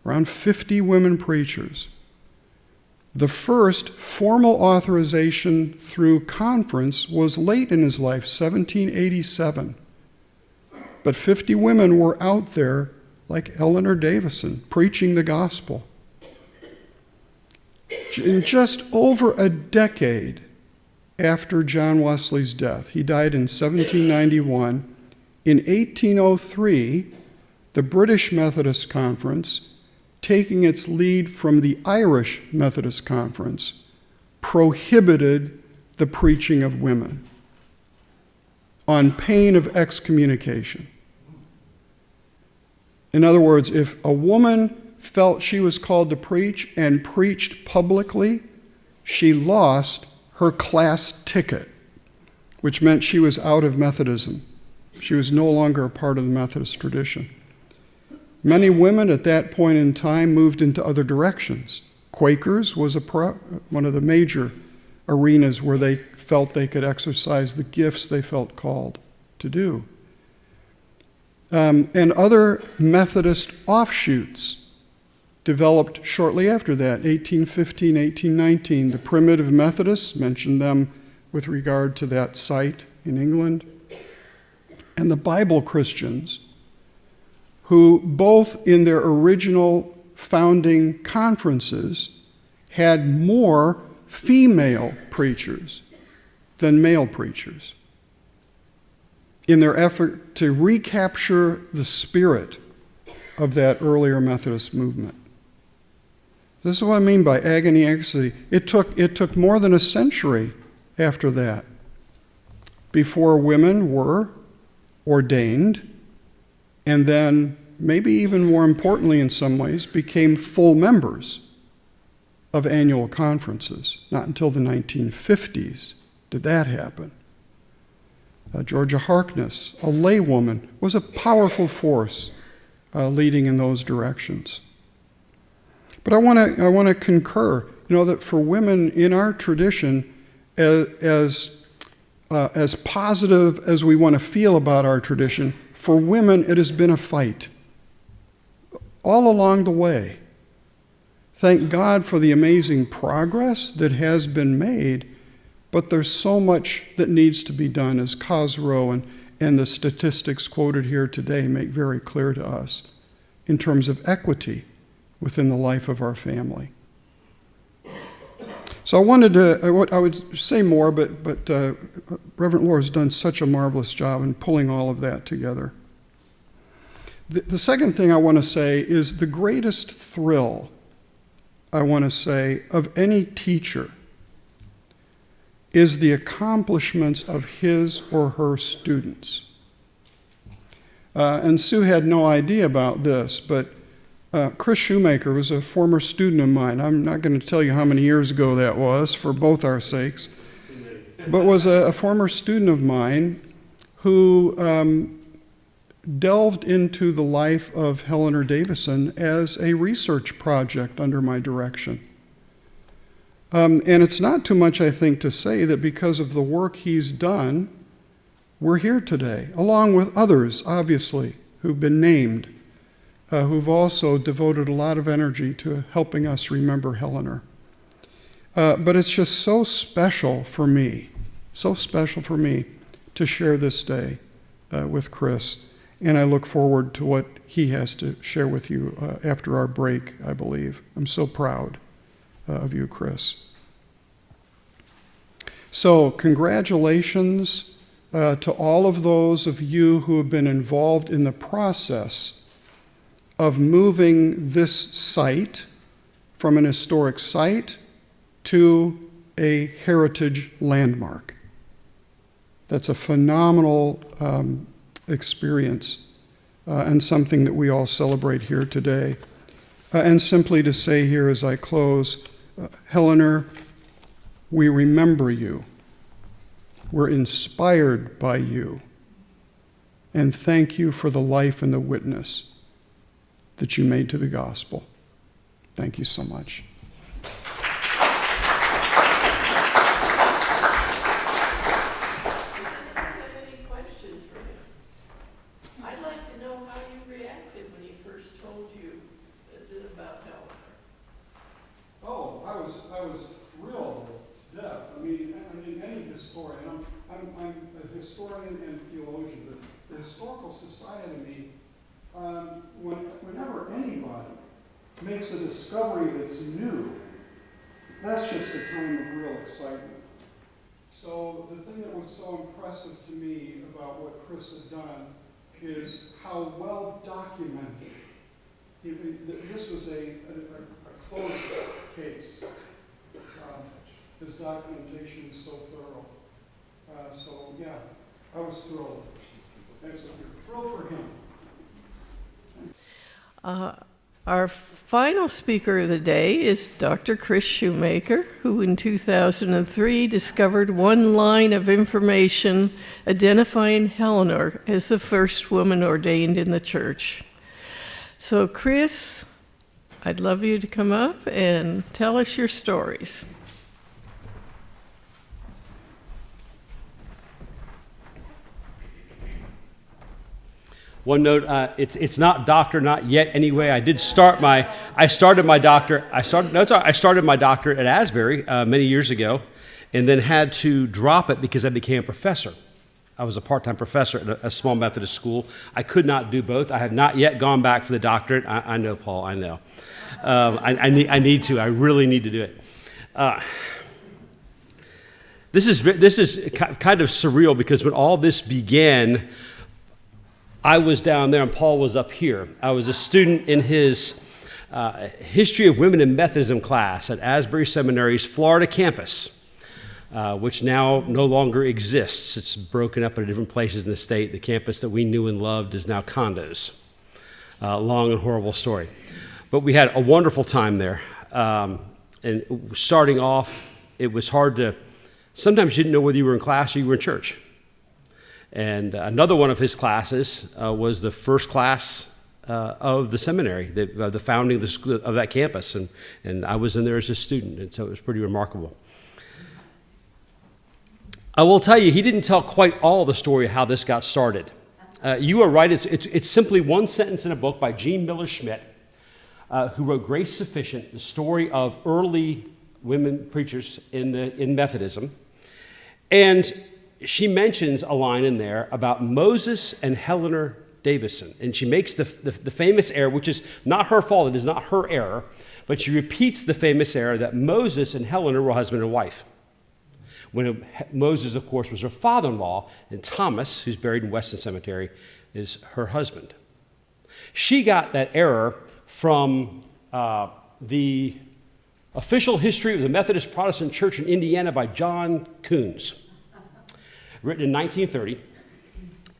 Around 50 women preachers. The first formal authorization through conference was late in his life, 1787. But 50 women were out there, like Eleanor Davisson, preaching the gospel. In just over a decade after John Wesley's death, he died in 1791, in 1803, the British Methodist Conference, taking its lead from the Irish Methodist Conference, prohibited the preaching of women on pain of excommunication. In other words, if a woman felt she was called to preach and preached publicly, she lost her class ticket, which meant she was out of Methodism. She was no longer a part of the Methodist tradition. Many women at that point in time moved into other directions. Quakers was one of the major arenas where they felt they could exercise the gifts they felt called to do. And other Methodist offshoots developed shortly after that, 1815, 1819. The Primitive Methodists, mentioned them with regard to that site in England, and the Bible Christians, who both in their original founding conferences had more female preachers than male preachers in their effort to recapture the spirit of that earlier Methodist movement. This is what I mean by agony and ecstasy. It took more than a century after that before women were ordained, and then, maybe even more importantly in some ways, became full members of annual conferences. Not until the 1950s did that happen. Georgia Harkness, a laywoman, was a powerful force leading in those directions. But I want to concur, that for women in our tradition, as positive as we want to feel about our tradition, for women it has been a fight all along the way. Thank God for the amazing progress that has been made, but there's so much that needs to be done, as Cosrow and the statistics quoted here today make very clear to us, in terms of equity within the life of our family. So I would say more, but Reverend Laura has done such a marvelous job in pulling all of that together. The second thing I want to say is the greatest thrill, I want to say, of any teacher is the accomplishments of his or her students. And Sue had no idea about this, but Chris Shoemaker was a former student of mine. I'm not going to tell you how many years ago that was, for both our sakes, but was a former student of mine who delved into the life of Helenor Davisson as a research project under my direction. And it's not too much, I think, to say that because of the work he's done, we're here today, along with others, obviously, who've been named, who've also devoted a lot of energy to helping us remember Helenor. But it's just so special for me to share this day with Chris. And I look forward to what he has to share with you after our break, I believe. I'm so proud of you, Chris. So congratulations to all of those of you who have been involved in the process of moving this site from an historic site to a heritage landmark. That's a phenomenal experience and something that we all celebrate here today. And simply to say here as I close, Helenor, we remember you. We're inspired by you. And thank you for the life and the witness that you made to the gospel. Thank you so much. I was thrilled to death. I mean, any historian, I'm a historian and theologian, but the Historical Society, whenever anybody makes a discovery that's new, that's just a time of real excitement. So the thing that was so impressive to me about what Chris had done is how well documented. This was a closed case. His documentation is so thorough. So yeah, I was thrilled. Thrilled for him. Our final speaker of the day is Dr. Chris Shoemaker, who in 2003 discovered one line of information identifying Helenor as the first woman ordained in the church. So Chris, I'd love you to come up and tell us your stories. One note, it's not doctor, not yet anyway. I started my doctorate at Asbury many years ago, and then had to drop it because I became a professor. I was a part-time professor at a small Methodist school. I could not do both. I have not yet gone back for the doctorate. I know, Paul, I know. I need to. I really need to do it. This is kind of surreal because when all this began, I was down there and Paul was up here. I was a student in his History of Women in Methodism class at Asbury Seminary's Florida campus, which now no longer exists. It's broken up into different places in the state. The campus that we knew and loved is now condos. Long and horrible story. But we had a wonderful time there. And starting off, it was hard to, sometimes you didn't know whether you were in class or you were in church. And another one of his classes was the first class of the seminary, the founding of, the school, of that campus. And I was in there as a student, and so it was pretty remarkable. I will tell you, he didn't tell quite all the story of how this got started. You are right, it's simply one sentence in a book by Jean Miller Schmidt, who wrote Grace Sufficient, the story of early women preachers in Methodism. And she mentions a line in there about Moses and Helenor Davisson. And she makes the famous error, which is not her fault, it is not her error, but she repeats the famous error that Moses and Helenor were husband and wife. When Moses, of course, was her father-in-law, and Thomas, who's buried in Weston Cemetery, is her husband. She got that error from the Official History of the Methodist Protestant Church in Indiana by John Coons, written in 1930.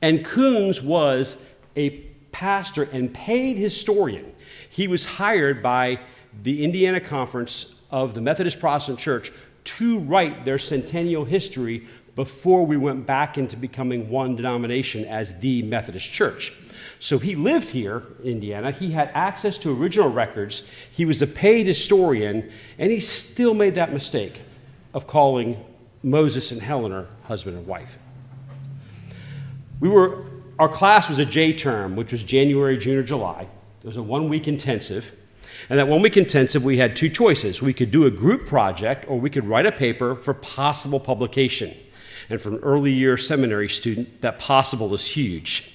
And Coons was a pastor and paid historian. He was hired by the Indiana Conference of the Methodist Protestant Church to write their centennial history before we went back into becoming one denomination as the Methodist Church. So he lived here in Indiana. He had access to original records. He was a paid historian, and he still made that mistake of calling Moses and Helenor husband and wife. Our class was a J term, which was January, June, or July. It was a 1-week intensive. And that 1-week intensive, we had two choices. We could do a group project, or we could write a paper for possible publication. And for an early year seminary student, that possible is huge.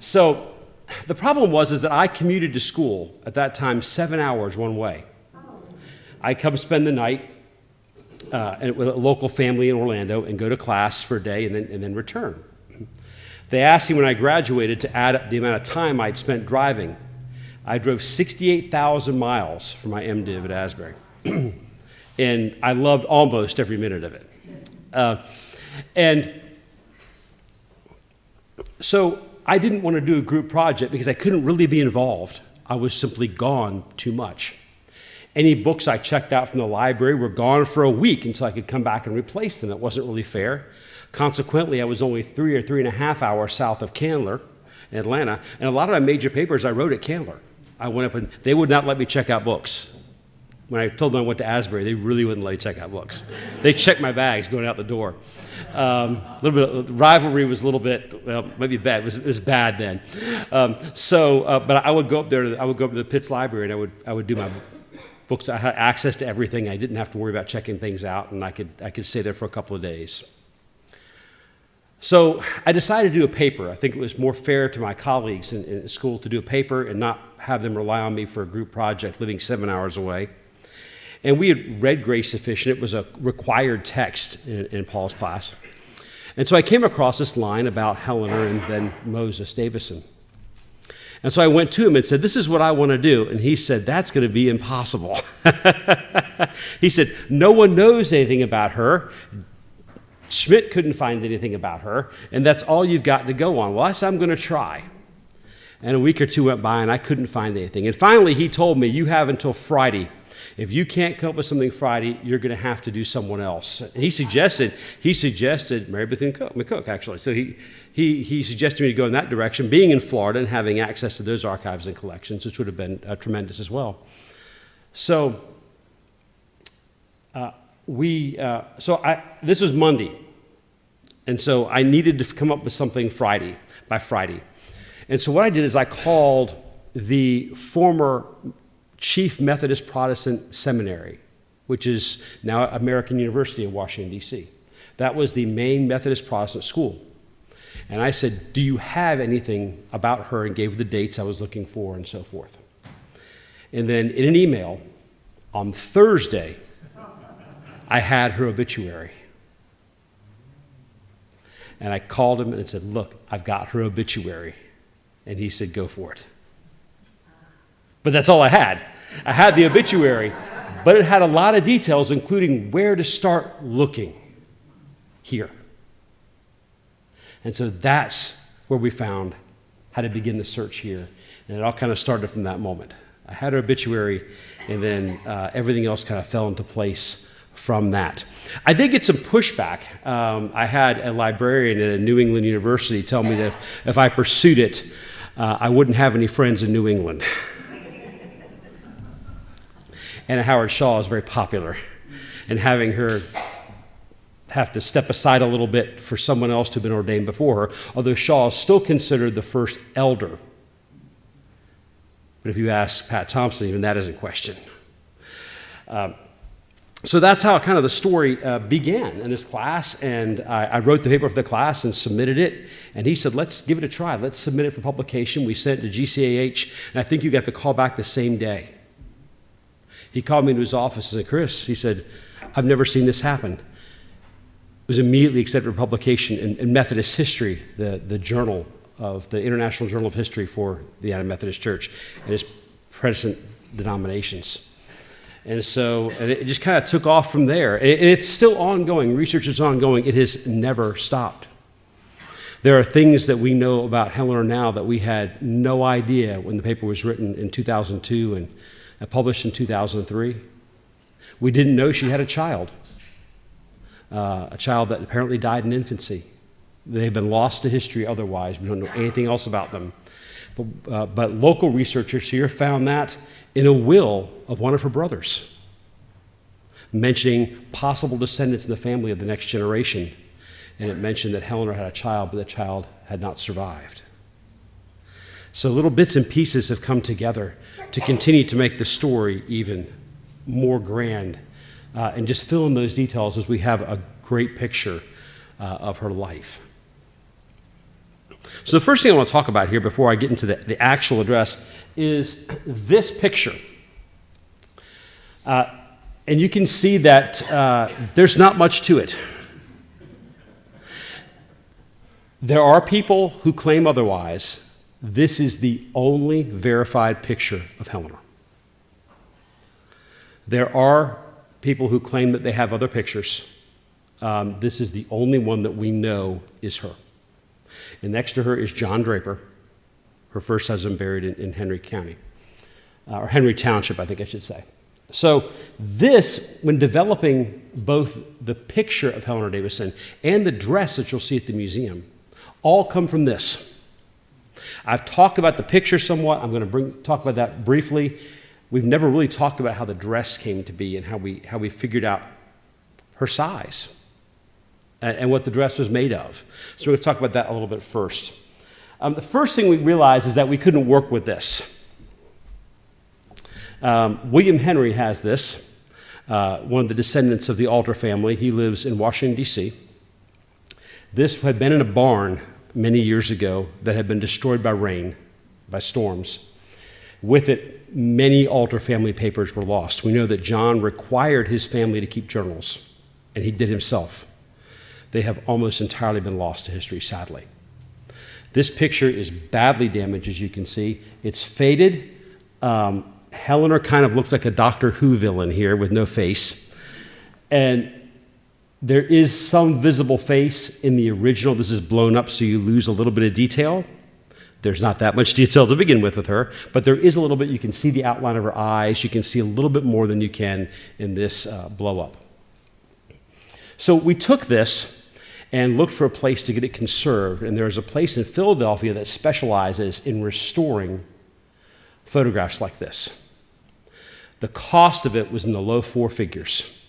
So the problem was that I commuted to school at that time 7 hours one way. I'd come spend the night with a local family in Orlando and go to class for a day and then return. They asked me when I graduated to add up the amount of time I'd spent driving. I drove 68,000 miles for my MDiv at Asbury, and I loved almost every minute of it. And so I didn't want to do a group project because I couldn't really be involved. I was simply gone too much. Any books I checked out from the library were gone for a week until I could come back and replace them. It wasn't really fair. Consequently, I was only 3 or 3.5 hours south of Candler in Atlanta, and a lot of my major papers I wrote at Candler. I went up and they would not let me check out books. When I told them I went to Asbury, they really wouldn't let me check out books. They checked my bags going out the door. A little bit of rivalry was a little bit, well, maybe bad. It was bad then. But I would go up there. I would go up to the Pitts Library, and I would do my books. I had access to everything. I didn't have to worry about checking things out, and I could stay there for a couple of days. So I decided to do a paper. I think it was more fair to my colleagues in school to do a paper and not have them rely on me for a group project living 7 hours away. And we had read Grace Sufficient. It was a required text in Paul's class. And so I came across this line about Helenor and then Moses Davisson. And so I went to him and said, this is what I want to do. And he said, that's going to be impossible. He said, no one knows anything about her. Schmidt couldn't find anything about her, and that's all you've got to go on. Well, I said, I'm going to try. And a week or two went by, and I couldn't find anything. And finally, he told me, you have until Friday. If you can't come up with something Friday, you're going to have to do someone else. And he suggested Mary Beth McCook, actually. So he suggested me to go in that direction, being in Florida and having access to those archives and collections, which would have been tremendous as well. So this was Monday, and so I needed to come up with something by Friday. And so what I did is I called the former Chief Methodist Protestant Seminary, which is now American University in Washington, D.C. That was the main Methodist Protestant school. And I said, do you have anything about her? And gave the dates I was looking for and so forth. And then in an email on Thursday, I had her obituary. And I called him and said, look, I've got her obituary. And he said, go for it. But that's all I had. I had the obituary, but it had a lot of details, including where to start looking here. And so that's where we found how to begin the search here. And it all kind of started from that moment. I had her obituary, and then everything else kind of fell into place from that. I did get some pushback. I had a librarian at a New England university tell me that if I pursued it, I wouldn't have any friends in New England. And Howard Shaw is very popular, and having her have to step aside a little bit for someone else to have been ordained before her, although Shaw is still considered the first elder. But if you ask Pat Thompson, even that is in question. So that's how kind of the story began in this class, and I wrote the paper for the class and submitted it, and he said, let's give it a try. Let's submit it for publication. We sent it to GCAH, and I think you got the call back the same day. He called me into his office and said, Chris, he said, I've never seen this happen. It was immediately accepted for publication in Methodist History, the journal of the International Journal of History for the United Methodist Church and its present denominations. And so it just kind of took off from there. And it's still ongoing. Research is ongoing. It has never stopped. There are things that we know about Helenor now that we had no idea when the paper was written in 2002 and published in 2003. We didn't know she had a child that apparently died in infancy. They've been lost to history otherwise. We don't know anything else about them. But local researchers here found that in a will of one of her brothers, mentioning possible descendants in the family of the next generation. And it mentioned that Helenor had a child, but the child had not survived. So little bits and pieces have come together to continue to make the story even more grand and just fill in those details as we have a great picture of her life. So the first thing I want to talk about here before I get into the actual address is this picture. And you can see that there's not much to it. There are people who claim otherwise. This is the only verified picture of Helenor. There are people who claim that they have other pictures. This is the only one that we know is her. And next to her is John Draper, her first husband, buried in Henry County, or Henry Township, I think I should say. So this, when developing both the picture of Helenor Davisson and the dress that you'll see at the museum, all come from this. I've talked about the picture somewhat. I'm going to talk about that briefly. We've never really talked about how the dress came to be and how we figured out her size and what the dress was made of. So we're going to talk about that a little bit first. The first thing we realized is that we couldn't work with this. William Henry has this, one of the descendants of the Alter family. He lives in Washington, D.C. This had been in a barn many years ago that had been destroyed by rain, by storms. With it, many Alter family papers were lost. We know that John required his family to keep journals, and he did himself. They have almost entirely been lost to history, sadly. This picture is badly damaged, as you can see. It's faded. Helenor kind of looks like a Doctor Who villain here with no face. And there is some visible face in the original. This is blown up, so you lose a little bit of detail. There's not that much detail to begin with her, but there is a little bit. You can see the outline of her eyes. You can see a little bit more than you can in this blow-up. So we took this and looked for a place to get it conserved, and there's a place in Philadelphia that specializes in restoring photographs like this. The cost of it was in the low four figures.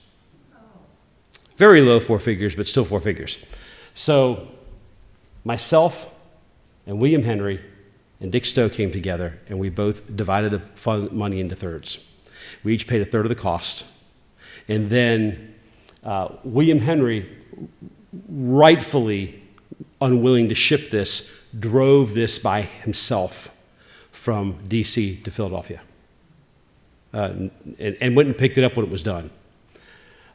Very low four figures, but still four figures. So myself and William Henry and Dick Stowe came together, and we both divided the money into thirds. We each paid a third of the cost. And then William Henry, rightfully unwilling to ship this, drove this by himself from D.C. to Philadelphia and went and picked it up when it was done.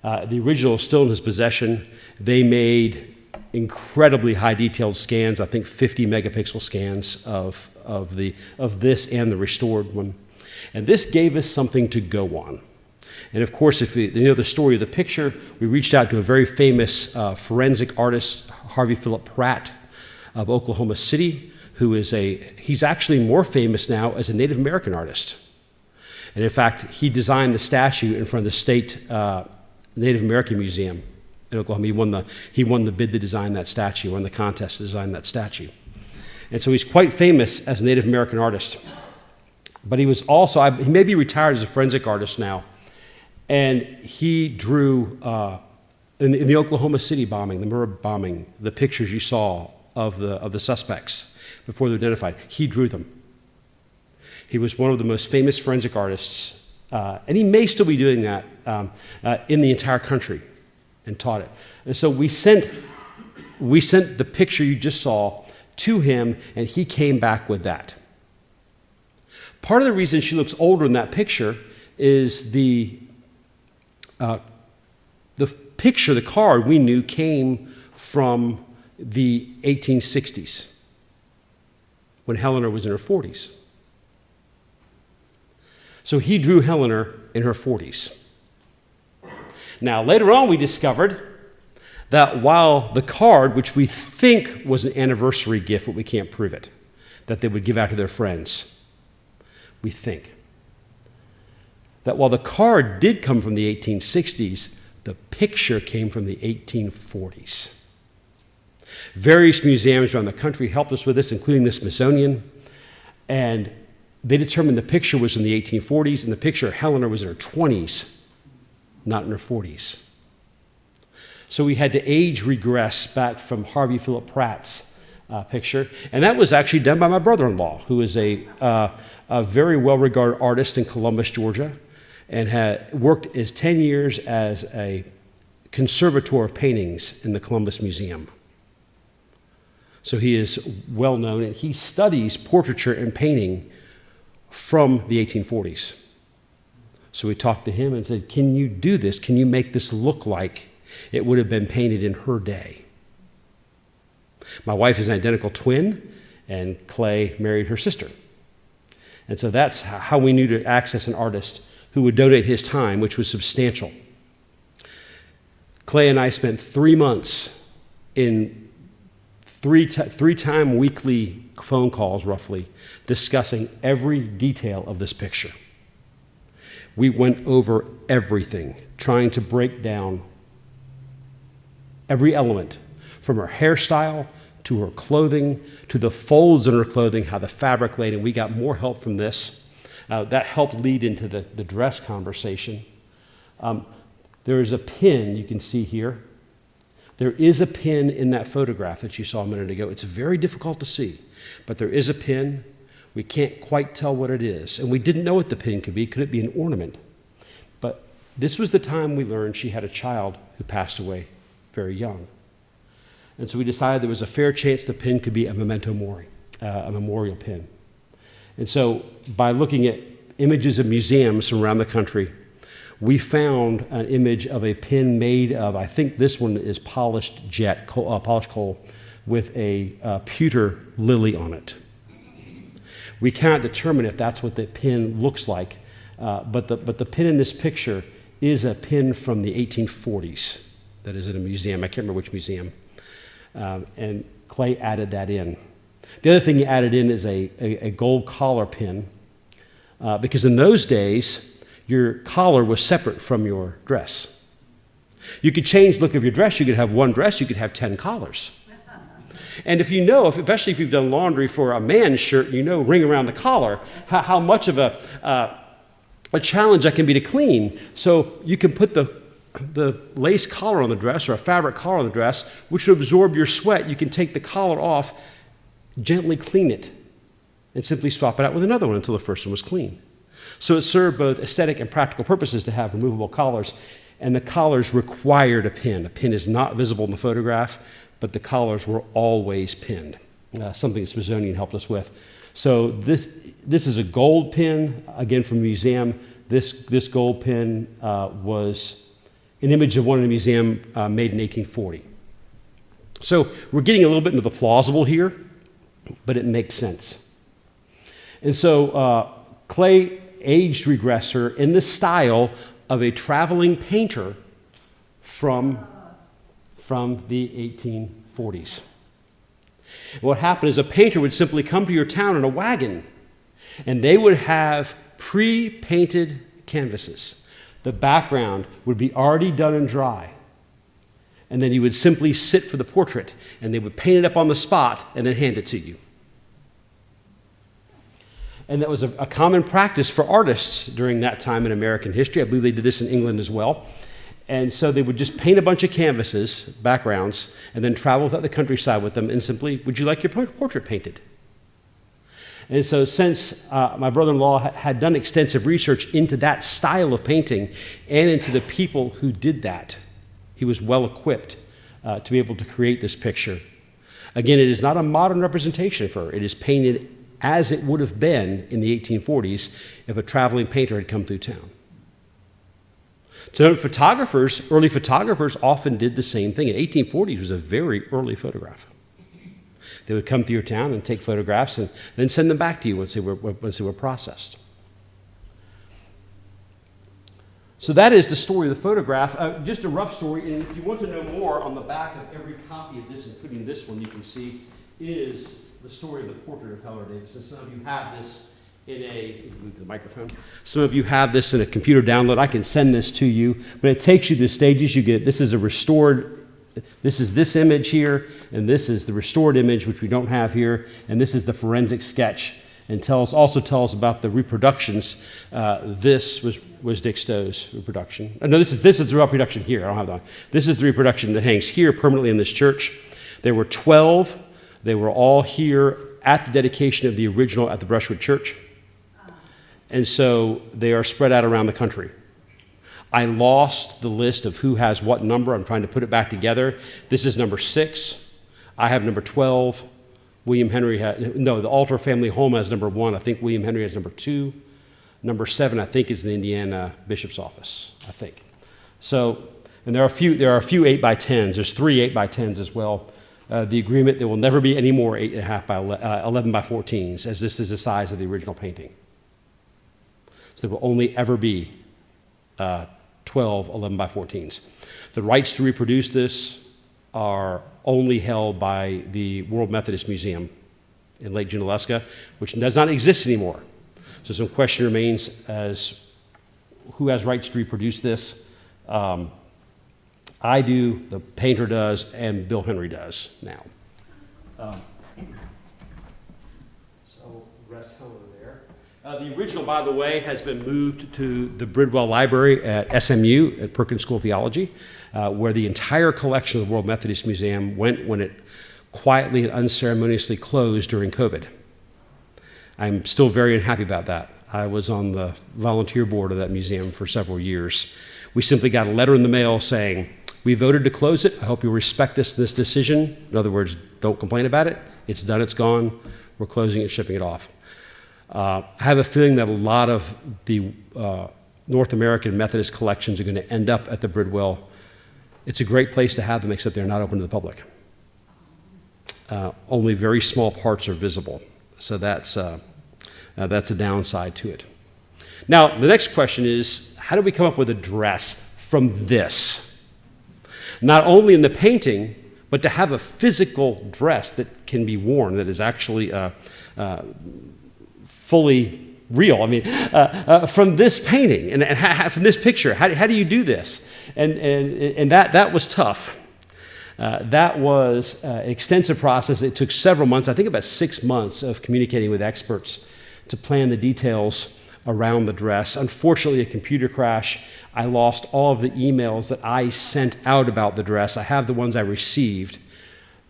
The original is still in his possession. They made incredibly high detailed scans, I think 50 megapixel scans of this and the restored one. And this gave us something to go on. And of course, if you know the story of the picture, we reached out to a very famous forensic artist, Harvey Philip Pratt of Oklahoma City, who is he's actually more famous now as a Native American artist. And in fact, he designed the statue in front of the state Native American Museum in Oklahoma. He won the bid to design that statue, won the contest to design that statue. And so he's quite famous as a Native American artist. But he was also, he may be retired as a forensic artist now, and he drew, in the Oklahoma City bombing, the Murrah bombing, the pictures you saw of the suspects before they're identified, he drew them. He was one of the most famous forensic artists, and he may still be doing that in the entire country, and taught it. And so we sent the picture you just saw to him, and he came back with that. Part of the reason she looks older in that picture is the picture, the card we knew came from the 1860s when Helenor was in her 40s. So he drew Helenor in her 40s. Now, later on, we discovered that while the card, which we think was an anniversary gift, but we can't prove it, that they would give out to their friends, we think that while the card did come from the 1860s, the picture came from the 1840s. Various museums around the country helped us with this, including the Smithsonian, and they determined the picture was in the 1840s, and the picture of Helenor was in her 20s, not in her 40s. So we had to age regress back from Harvey Philip Pratt's picture, and that was actually done by my brother-in-law, who is a very well-regarded artist in Columbus, Georgia, and had worked as 10 years as a conservator of paintings in the Columbus Museum. So he is well known, and he studies portraiture and painting from the 1840s. So we talked to him and said, can you do this? Can you make this look like it would have been painted in her day? My wife is an identical twin, and Clay married her sister. And so that's how we knew to access an artist who would donate his time, which was substantial. Clay and I spent 3 months in three-time weekly phone calls, roughly, discussing every detail of this picture. We went over everything, trying to break down every element, from her hairstyle to her clothing, to the folds in her clothing, how the fabric laid, and we got more help from this. That helped lead into the dress conversation. There is a pin you can see here. There is a pin in that photograph that you saw a minute ago. It's very difficult to see, but there is a pin. We can't quite tell what it is, and we didn't know what the pin could be. Could it be an ornament? But this was the time we learned she had a child who passed away very young. And so we decided there was a fair chance the pin could be a memento mori, a memorial pin. And so by looking at images of museums from around the country, we found an image of a pin made of, I think this one is polished coal with a pewter lily on it. We cannot determine if that's what the pin looks like, but the pin in this picture is a pin from the 1840s that is in a museum. I can't remember which museum. And Clay added that in. The other thing he added in is a gold collar pin, because in those days, your collar was separate from your dress. You could change the look of your dress. You could have one dress. You could have 10 collars. And if you know, especially if you've done laundry for a man's shirt, you know, ring around the collar, how much of a challenge that can be to clean. So you can put the lace collar on the dress or a fabric collar on the dress, which will absorb your sweat. You can take the collar off, gently clean it, and simply swap it out with another one until the first one was clean. So it served both aesthetic and practical purposes to have removable collars, and the collars required a pin. A pin is not visible in the photograph, but the collars were always pinned, something the Smithsonian helped us with. So this is a gold pin, again from a museum. This gold pin was an image of one in a museum made in 1840. So we're getting a little bit into the plausible here, but it makes sense. And so Clay aged regressor in the style of a traveling painter from the 1840s. What happened is a painter would simply come to your town in a wagon, and they would have pre-painted canvases. The background would be already done and dry. And then you would simply sit for the portrait, and they would paint it up on the spot and then hand it to you. And that was a common practice for artists during that time in American history. I believe they did this in England as well. And so they would just paint a bunch of canvases, backgrounds, and then travel throughout the countryside with them and simply, would you like your portrait painted? And so since my brother-in-law had done extensive research into that style of painting and into the people who did that, he was well equipped to be able to create this picture. Again, it is not a modern representation of her. It is painted as it would have been in the 1840s if a traveling painter had come through town. To note, early photographers often did the same thing. In 1840s was a very early photograph. They would come through your town and take photographs and then send them back to you once they were processed. So that is the story of the photograph. Just a rough story, and if you want to know more, on the back of every copy of this, including this one, you can see is the story of the portrait of Helenor Davisson. Some of you have this in the microphone. Some of you have this in a computer download. I can send this to you, but it takes you to the stages. You get, this is a restored, this is this image here, and this is the restored image, which we don't have here, and this is the forensic sketch, and also tells about the reproductions. This was Dick Stowe's reproduction. No, this is the reproduction here. I don't have that. This is the reproduction that hangs here permanently in this church. There were 12. They were all here at the dedication of the original at the Brushwood Church. And so they are spread out around the country. I lost the list of who has what number. I'm trying to put it back together. This is number 6. I have number 12. William Henry the Alter family home has number 1. I think William Henry has number 2. Number 7, I think, is the Indiana Bishop's office, I think. So, and there are a few 8x10s. There's 3 8x10s as well. The agreement, there will never be any more 8.5 by 11 by 14s, as this is the size of the original painting. So there will only ever be 12 11 by 14s. The rights to reproduce this are only held by the World Methodist Museum in Lake Junaluska, which does not exist anymore. So some question remains as who has rights to reproduce this. I do, the painter does, and Bill Henry does now. So rest Helenor there. The original, by the way, has been moved to the Bridwell Library at SMU, at Perkins School of Theology, where the entire collection of the World Methodist Museum went when it quietly and unceremoniously closed during COVID. I'm still very unhappy about that. I was on the volunteer board of that museum for several years. We simply got a letter in the mail saying, we voted to close it. I hope you'll respect this decision. In other words, don't complain about it. It's done, it's gone. We're closing it, shipping it off. I have a feeling that a lot of the North American Methodist collections are going to end up at the Bridwell. It's a great place to have them, except they're not open to the public. Only very small parts are visible. So that's a downside to it. Now, the next question is, how do we come up with a dress from this? Not only in the painting, but to have a physical dress that can be worn, that is actually fully real. I mean, from this painting and from this picture, how do you do this? And that was tough. That was an extensive process. It took several months, I think about 6 months of communicating with experts to plan the details around the dress. Unfortunately, a computer crash. I lost all of the emails that I sent out about the dress. I have the ones I received,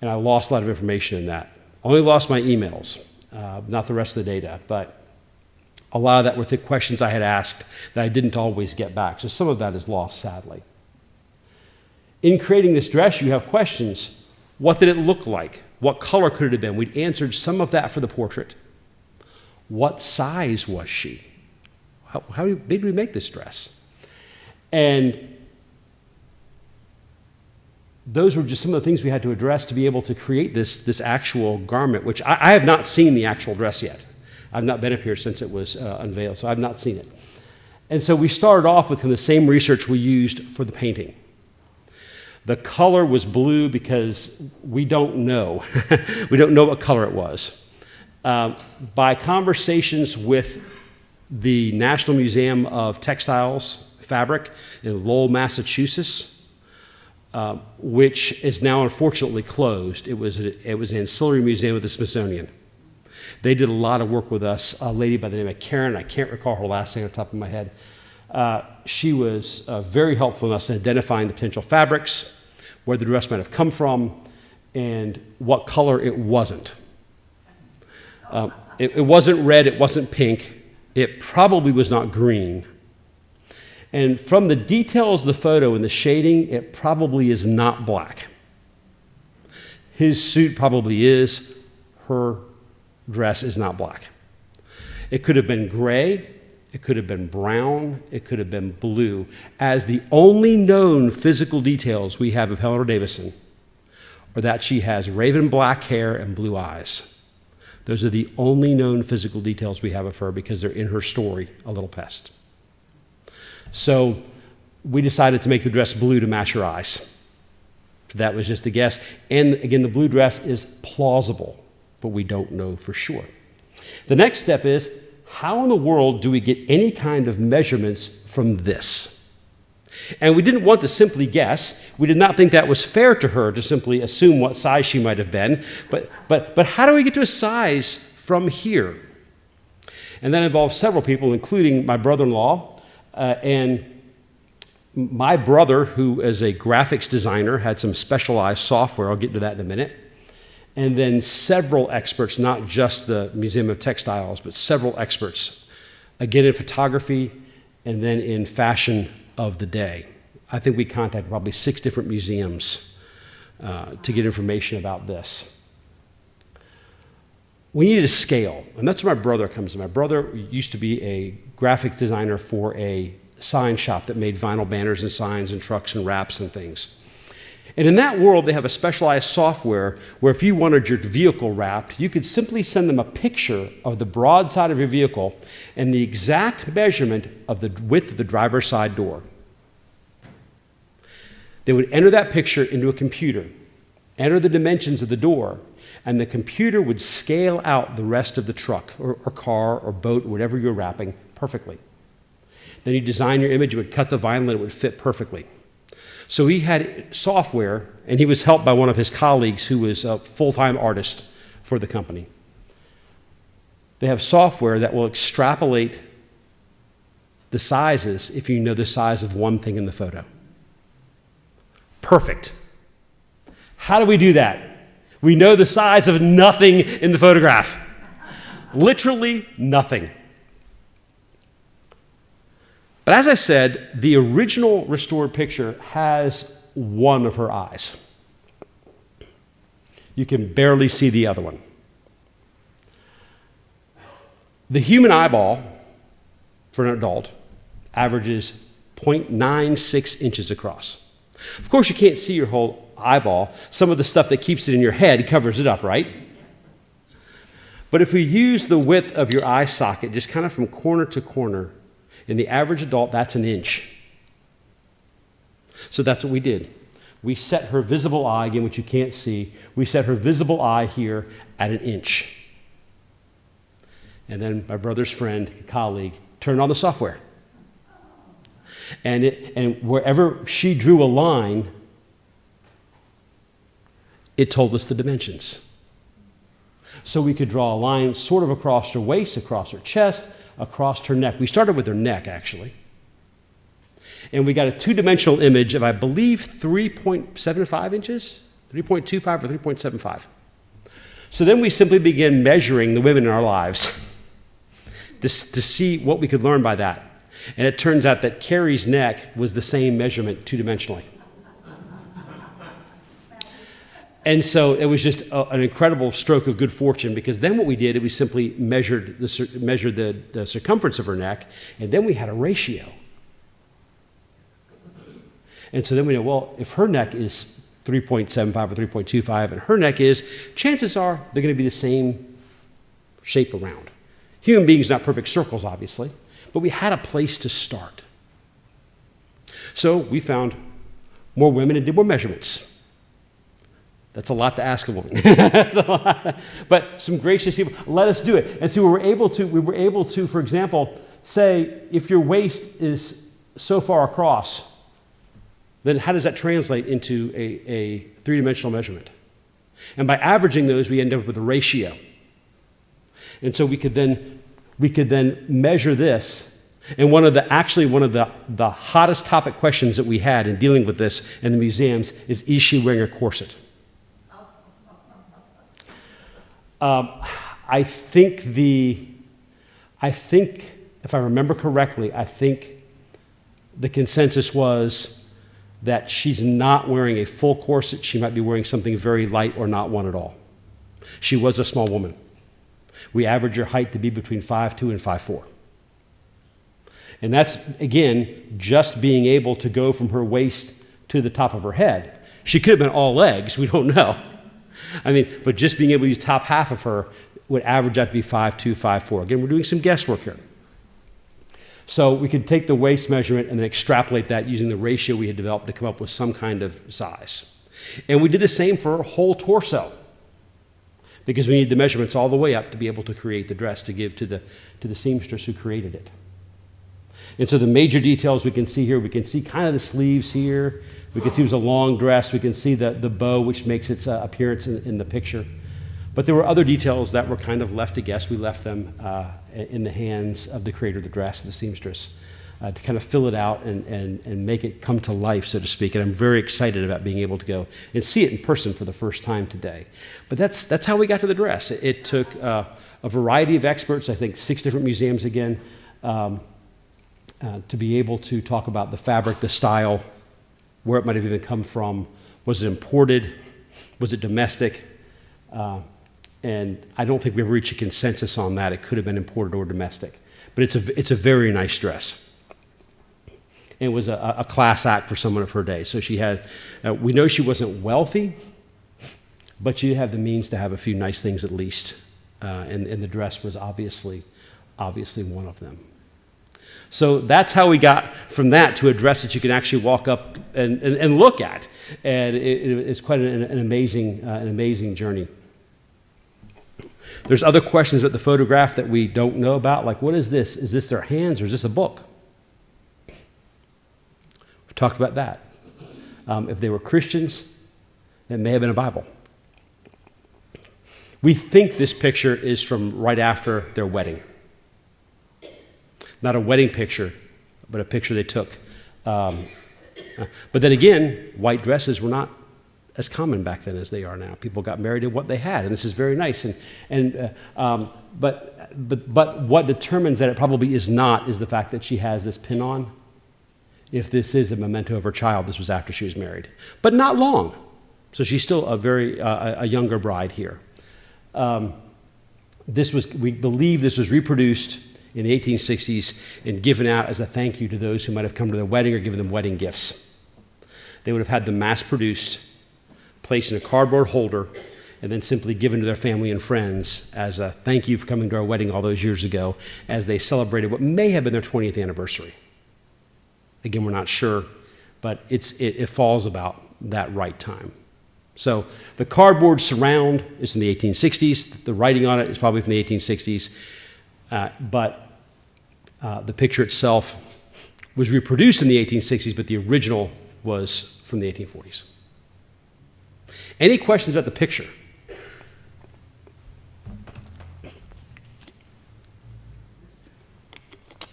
and I lost a lot of information in that. Only lost my emails, not the rest of the data, but a lot of that were the questions I had asked that I didn't always get back. So some of that is lost, sadly. In creating this dress, you have questions. What did it look like? What color could it have been? We'd answered some of that for the portrait. What size was she? How did we make this dress? And those were just some of the things we had to address to be able to create this actual garment, which I have not seen the actual dress yet. I've not been up here since it was unveiled, so I've not seen it. And so we started off with the same research we used for the painting. The color was blue because we don't know. We don't know what color it was. By conversations with the National Museum of Textiles Fabric in Lowell, Massachusetts, which is now unfortunately closed. It was an ancillary museum of the Smithsonian. They did a lot of work with us. A lady by the name of Karen, I can't recall her last name off the top of my head. She was very helpful in us in identifying the potential fabrics, where the dress might have come from, and what color it wasn't. It wasn't red, it wasn't pink, it probably was not green. And from the details of the photo and the shading, it probably is not black. His suit probably is, her dress is not black. It could have been gray, it could have been brown, it could have been blue. As the only known physical details we have of Helenor Davisson are that she has raven black hair and blue eyes. Those are the only known physical details we have of her because they're in her story, A Little Pest. So we decided to make the dress blue to match her eyes. That was just a guess. And again, the blue dress is plausible, but we don't know for sure. The next step is, how in the world do we get any kind of measurements from this? And we didn't want to simply guess. We did not think that was fair to her to simply assume what size she might have been. But how do we get to a size from here? And that involves several people, including my brother-in-law. And my brother, who is a graphics designer, had some specialized software. I'll get to that in a minute. And then several experts, not just the Museum of Textiles, but several experts, again in photography and then in fashion of the day. I think we contacted probably 6 different museums to get information about this. We needed a scale, and that's where my brother comes in. My brother used to be a graphic designer for a sign shop that made vinyl banners and signs and trucks and wraps and things. And in that world, they have a specialized software where if you wanted your vehicle wrapped, you could simply send them a picture of the broad side of your vehicle and the exact measurement of the width of the driver's side door. They would enter that picture into a computer, enter the dimensions of the door, and the computer would scale out the rest of the truck or car or boat or whatever you're wrapping perfectly. Then you design your image, it would cut the vinyl and it would fit perfectly. So he had software, and he was helped by one of his colleagues who was a full-time artist for the company. They have software that will extrapolate the sizes if you know the size of one thing in the photo. Perfect. How do we do that? We know the size of nothing in the photograph. Literally nothing. But as I said, the original restored picture has one of her eyes. You can barely see the other one. The human eyeball, for an adult, averages 0.96 inches across. Of course, you can't see your whole eyeball. Some of the stuff that keeps it in your head covers it up, right? But if we use the width of your eye socket, just kind of from corner to corner, in the average adult, that's an inch. So that's what we did. We set her visible eye, again, which you can't see, we set her visible eye here at 1 inch. And then my brother's friend, colleague, turned on the software. And wherever she drew a line, it told us the dimensions. So we could draw a line sort of across her waist, across her chest, across her neck. We started with her neck, actually. And we got a 2-dimensional image of, I believe, 3.75 inches, 3.25 or 3.75. So then we simply began measuring the women in our lives to see what we could learn by that. And it turns out that Carrie's neck was the same measurement 2-dimensionally. And so it was just an incredible stroke of good fortune, because then what we did is we simply measured the circumference of her neck, and then we had a ratio. And so then we know, well, if her neck is 3.75 or 3.25 and her neck is, chances are they're going to be the same shape around. Human beings are not perfect circles, obviously, but we had a place to start. So we found more women and did more measurements. That's a lot to ask of one. That's a lot. But some gracious people let us do it. And so we were able to, for example, say if your waist is so far across, then how does that translate into a three-dimensional measurement? And by averaging those, we end up with a ratio. And so we could then measure this. And one of the hottest topic questions that we had in dealing with this in the museums is she wearing a corset? I think if I remember correctly, I think the consensus was that she's not wearing a full corset. She might be wearing something very light or not one at all. She was a small woman. We average her height to be between 5'2" and 5'4". And that's, again, just being able to go from her waist to the top of her head. She could have been all legs, we don't know. I mean, but just being able to use top half of her would average out to be 5'2", 5'4". Again, we're doing some guesswork here. So we could take the waist measurement and then extrapolate that using the ratio we had developed to come up with some kind of size. And we did the same for her whole torso, because we need the measurements all the way up to be able to create the dress to give to the seamstress who created it. And so the major details we can see here, we can see kind of the sleeves here. We can see it was a long dress. We can see the bow, which makes its appearance in the picture. But there were other details that were kind of left to guess. We left them in the hands of the creator of the dress, the seamstress, to kind of fill it out and make it come to life, so to speak. And I'm very excited about being able to go and see it in person for the first time today. But that's how we got to the dress. It took a variety of experts, I think 6 different museums again, to be able to talk about the fabric, the style, where it might have even come from. Was it imported? Was it domestic? And I don't think we ever reached a consensus on that. It could have been imported or domestic. But it's a very nice dress. And it was a class act for someone of her day. So she had, we know she wasn't wealthy, but she had the means to have a few nice things at least. And the dress was obviously one of them. So that's how we got from that to a dress that you can actually walk up and look at. And it's quite an amazing journey. There's other questions about the photograph that we don't know about, like what is this? Is this their hands or is this a book? We've talked about that. If they were Christians, it may have been a Bible. We think this picture is from right after their wedding. Not a wedding picture, but a picture they took. But then again, white dresses were not as common back then as they are now. People got married in what they had, and this is very nice. But what determines that it probably is not is the fact that she has this pin on. If this is a memento of her child, this was after she was married, but not long. So she's still a younger bride here. We believe this was reproduced in the 1860s and given out as a thank you to those who might have come to their wedding or given them wedding gifts. They would have had them mass-produced, placed in a cardboard holder, and then simply given to their family and friends as a thank you for coming to our wedding all those years ago as they celebrated what may have been their 20th anniversary. Again, we're not sure, but it falls about that right time. So the cardboard surround is from the 1860s. The writing on it is probably from the 1860s. But the picture itself was reproduced in the 1860s, but the original was from the 1840s. Any questions about the picture?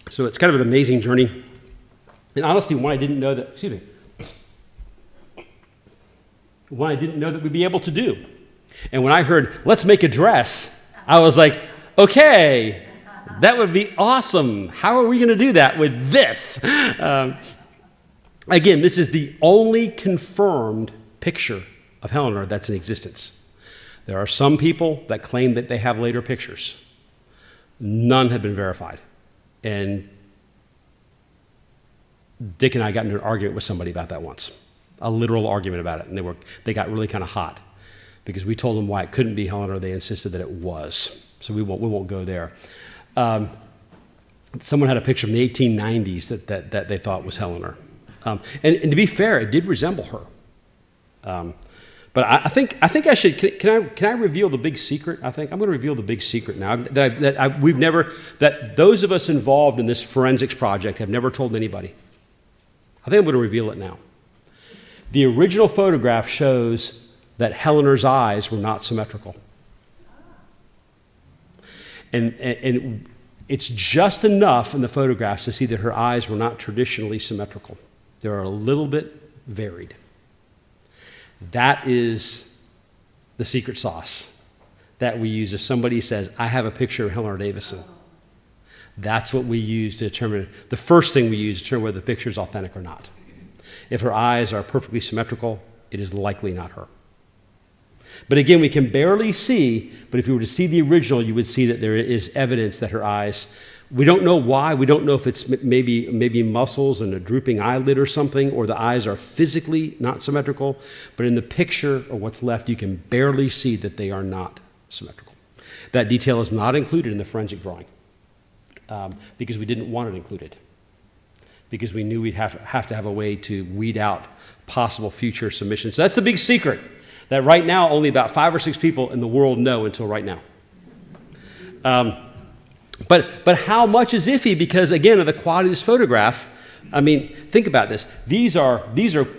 So it's kind of an amazing journey. And honestly, when I didn't know that, we'd be able to do. And when I heard, let's make a dress, I was like, okay, that would be awesome. How are we going to do that with this? Again, this is the only confirmed picture of Helenor that's in existence. There are some people that claim that they have later pictures. None have been verified. And Dick and I got into an argument with somebody about that once, a literal argument about it, and they got really kind of hot because we told them why it couldn't be Helenor. They insisted that it was. So we won't go there. Someone had a picture from the 1890s that they thought was Helenor. And to be fair, it did resemble her. But I think I should. Can I reveal the big secret? I think I'm going to reveal the big secret now that those of us involved in this forensics project have never told anybody. I think I'm going to reveal it now. The original photograph shows that Helenor's eyes were not symmetrical, and it's just enough in the photographs to see that her eyes were not traditionally symmetrical. They are a little bit varied. That is the secret sauce that we use if somebody says, I have a picture of Helenor Davisson. That's what we use to determine, the first thing we use to determine whether the picture is authentic or not. If her eyes are perfectly symmetrical, it is likely not her. But again, we can barely see, but if you were to see the original, you would see that there is evidence that her eyes, we don't know why, we don't know if it's maybe muscles and a drooping eyelid or something, or the eyes are physically not symmetrical, but in the picture or what's left, you can barely see that they are not symmetrical. That detail is not included in the forensic drawing because we didn't want it included, because we knew we'd have to have a way to weed out possible future submissions. So that's the big secret that right now only about 5 or 6 people in the world know until right now. But how much is iffy? Because again, of the quality of this photograph, I mean, think about this. These are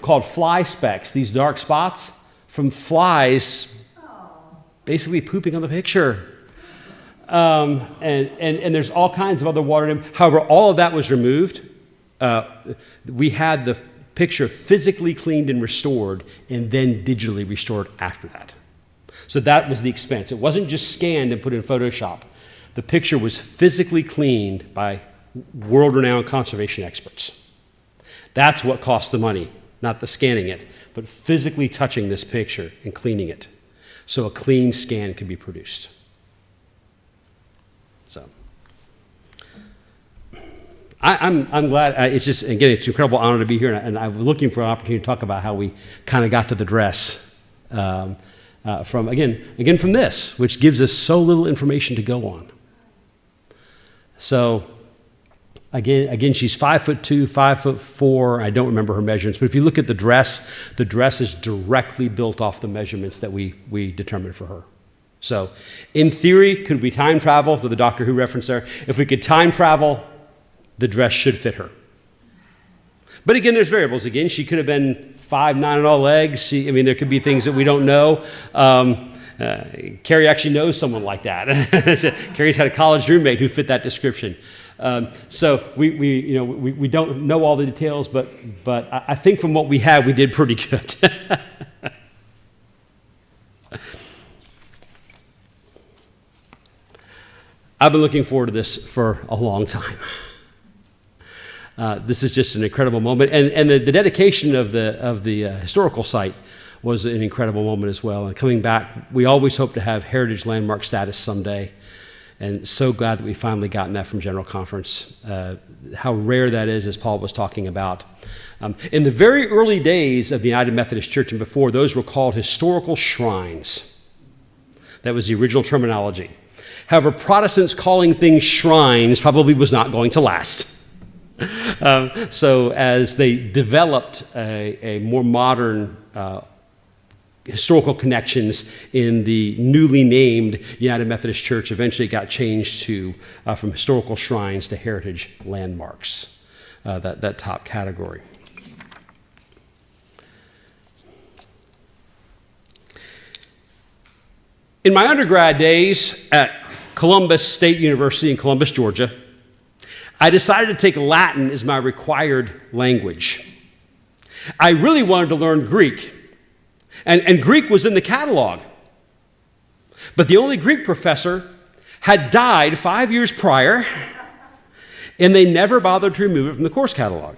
called fly specks, these dark spots from flies basically pooping on the picture. And there's all kinds of other water. However, all of that was removed. We had the picture physically cleaned and restored, and then digitally restored after that. So that was the expense. It wasn't just scanned and put in Photoshop. The picture was physically cleaned by world-renowned conservation experts. That's what cost the money, not the scanning it, but physically touching this picture and cleaning it so a clean scan could be produced. So I'm glad. It's just, again, it's an incredible honor to be here, and I'm looking for an opportunity to talk about how we kind of got to the dress from this, which gives us so little information to go on. So, again, she's 5'2", 5'4". I don't remember her measurements, but if you look at the dress is directly built off the measurements that we determined for her. So, in theory, could we time travel to the Doctor Who reference there? If we could time travel, the dress should fit her. But again, there's variables. Again, she could have been 5'9" on all legs. There could be things that we don't know. Carrie actually knows someone like that. Carrie's had a college roommate who fit that description. So we don't know all the details, but I think from what we had, we did pretty good. I've been looking forward to this for a long time. This is just an incredible moment, and the dedication of the historical site was an incredible moment as well. And coming back, we always hope to have heritage landmark status someday, and so glad that we finally gotten that from General Conference. How rare that is, as Paul was talking about. In the very early days of the United Methodist Church and before, those were called historical shrines. That was the original terminology. However, Protestants calling things shrines probably was not going to last. So as they developed a more modern historical connections in the newly named United Methodist Church, eventually it got changed to from historical shrines to heritage landmarks, that top category. In my undergrad days at Columbus State University in Columbus, Georgia, I decided to take Latin as my required language. I really wanted to learn Greek, and Greek was in the catalog. But the only Greek professor had died 5 years prior, and they never bothered to remove it from the course catalog.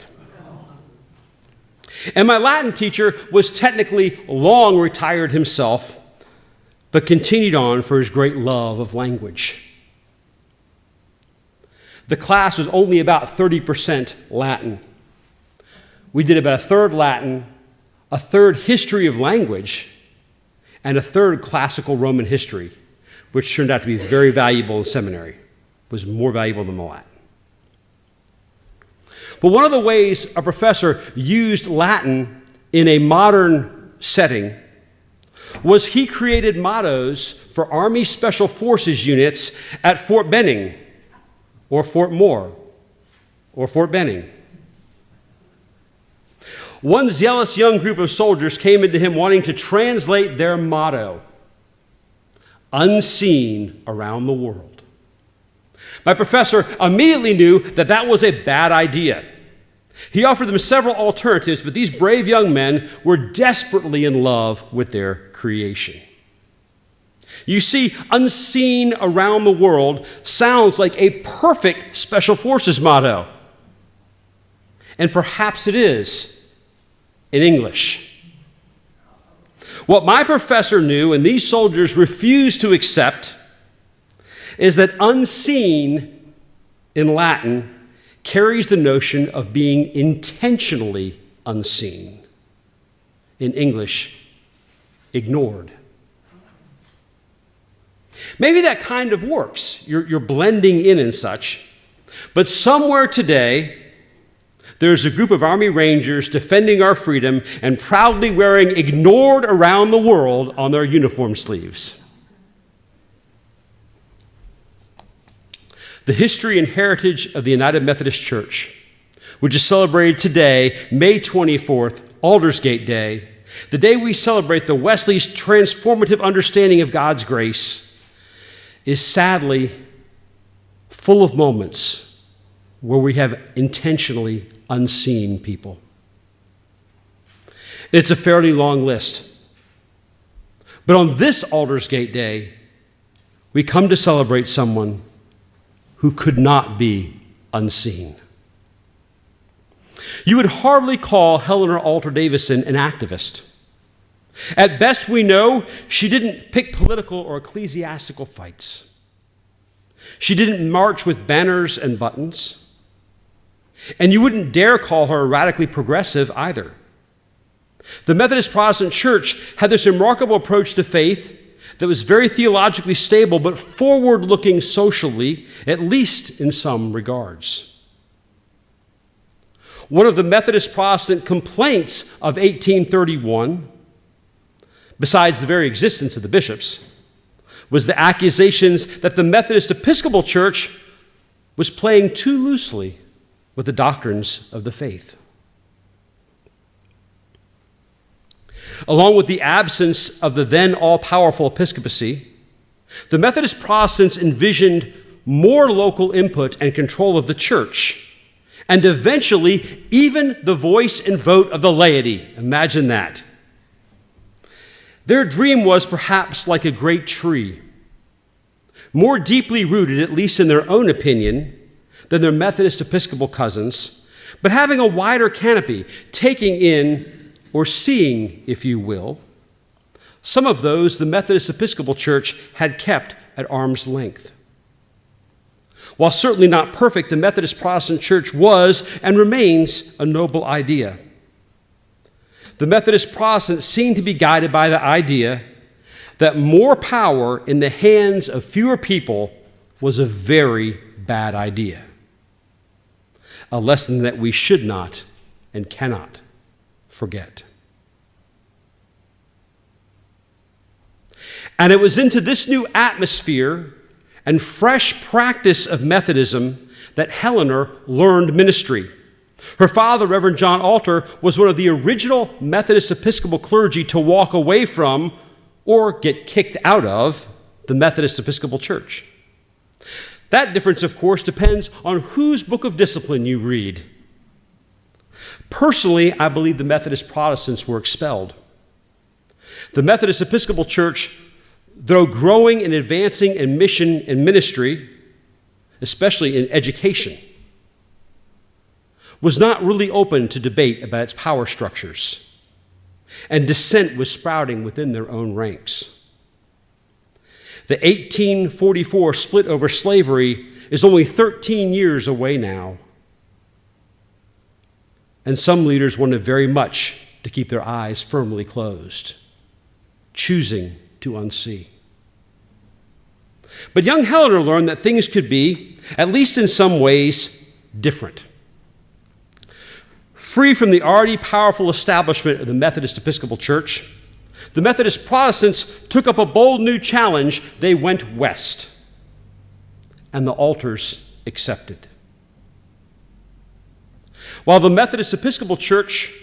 And my Latin teacher was technically long retired himself, but continued on for his great love of language. The class was only about 30% Latin. We did about a third Latin, a third history of language, and a third classical Roman history, which turned out to be very valuable in seminary. It was more valuable than the Latin. But one of the ways a professor used Latin in a modern setting was he created mottos for Army Special Forces units at Fort Benning, or Fort Moore, or Fort Benning. One zealous young group of soldiers came into him wanting to translate their motto, unseen around the world. My professor immediately knew that that was a bad idea. He offered them several alternatives, but these brave young men were desperately in love with their creation. You see, unseen around the world sounds like a perfect Special Forces motto. And perhaps it is in English. What my professor knew and these soldiers refused to accept is that unseen in Latin carries the notion of being intentionally unseen. In English, ignored. Maybe that kind of works. You're blending in and such. But somewhere today, there's a group of Army Rangers defending our freedom and proudly wearing ignored around the world on their uniform sleeves. The history and heritage of the United Methodist Church, which is celebrated today, May 24th, Aldersgate Day, the day we celebrate the Wesley's transformative understanding of God's grace, is sadly full of moments where we have intentionally unseen people. It's a fairly long list. But on this Aldersgate Day, we come to celebrate someone who could not be unseen. You would hardly call Helenor M. Davisson an activist. At best, we know she didn't pick political or ecclesiastical fights. She didn't march with banners and buttons. And you wouldn't dare call her radically progressive either. The Methodist Protestant Church had this remarkable approach to faith that was very theologically stable, but forward-looking socially, at least in some regards. One of the Methodist Protestant complaints of 1831, besides the very existence of the bishops, was the accusations that the Methodist Episcopal Church was playing too loosely with the doctrines of the faith. Along with the absence of the then all-powerful episcopacy, the Methodist Protestants envisioned more local input and control of the church, and eventually even the voice and vote of the laity. Imagine that. Their dream was perhaps like a great tree, more deeply rooted, at least in their own opinion, than their Methodist Episcopal cousins, but having a wider canopy, taking in, or seeing, if you will, some of those the Methodist Episcopal Church had kept at arm's length. While certainly not perfect, the Methodist Protestant Church was and remains a noble idea. The Methodist Protestants seem to be guided by the idea that more power in the hands of fewer people was a very bad idea. A lesson that we should not and cannot forget. And it was into this new atmosphere and fresh practice of Methodism that Helenor learned ministry. Her father, Reverend John Alter, was one of the original Methodist Episcopal clergy to walk away from or get kicked out of the Methodist Episcopal Church. That difference, of course, depends on whose book of discipline you read. Personally, I believe the Methodist Protestants were expelled. The Methodist Episcopal Church, though growing and advancing in mission and ministry, especially in education, was not really open to debate about its power structures, and dissent was sprouting within their own ranks. The 1844 split over slavery is only 13 years away now, and some leaders wanted very much to keep their eyes firmly closed, choosing to unsee. But young Helenor learned that things could be, at least in some ways, different. Free from the already powerful establishment of the Methodist Episcopal Church, The Methodist Protestants took up a bold new challenge. They went west, and the altars accepted. While the Methodist Episcopal Church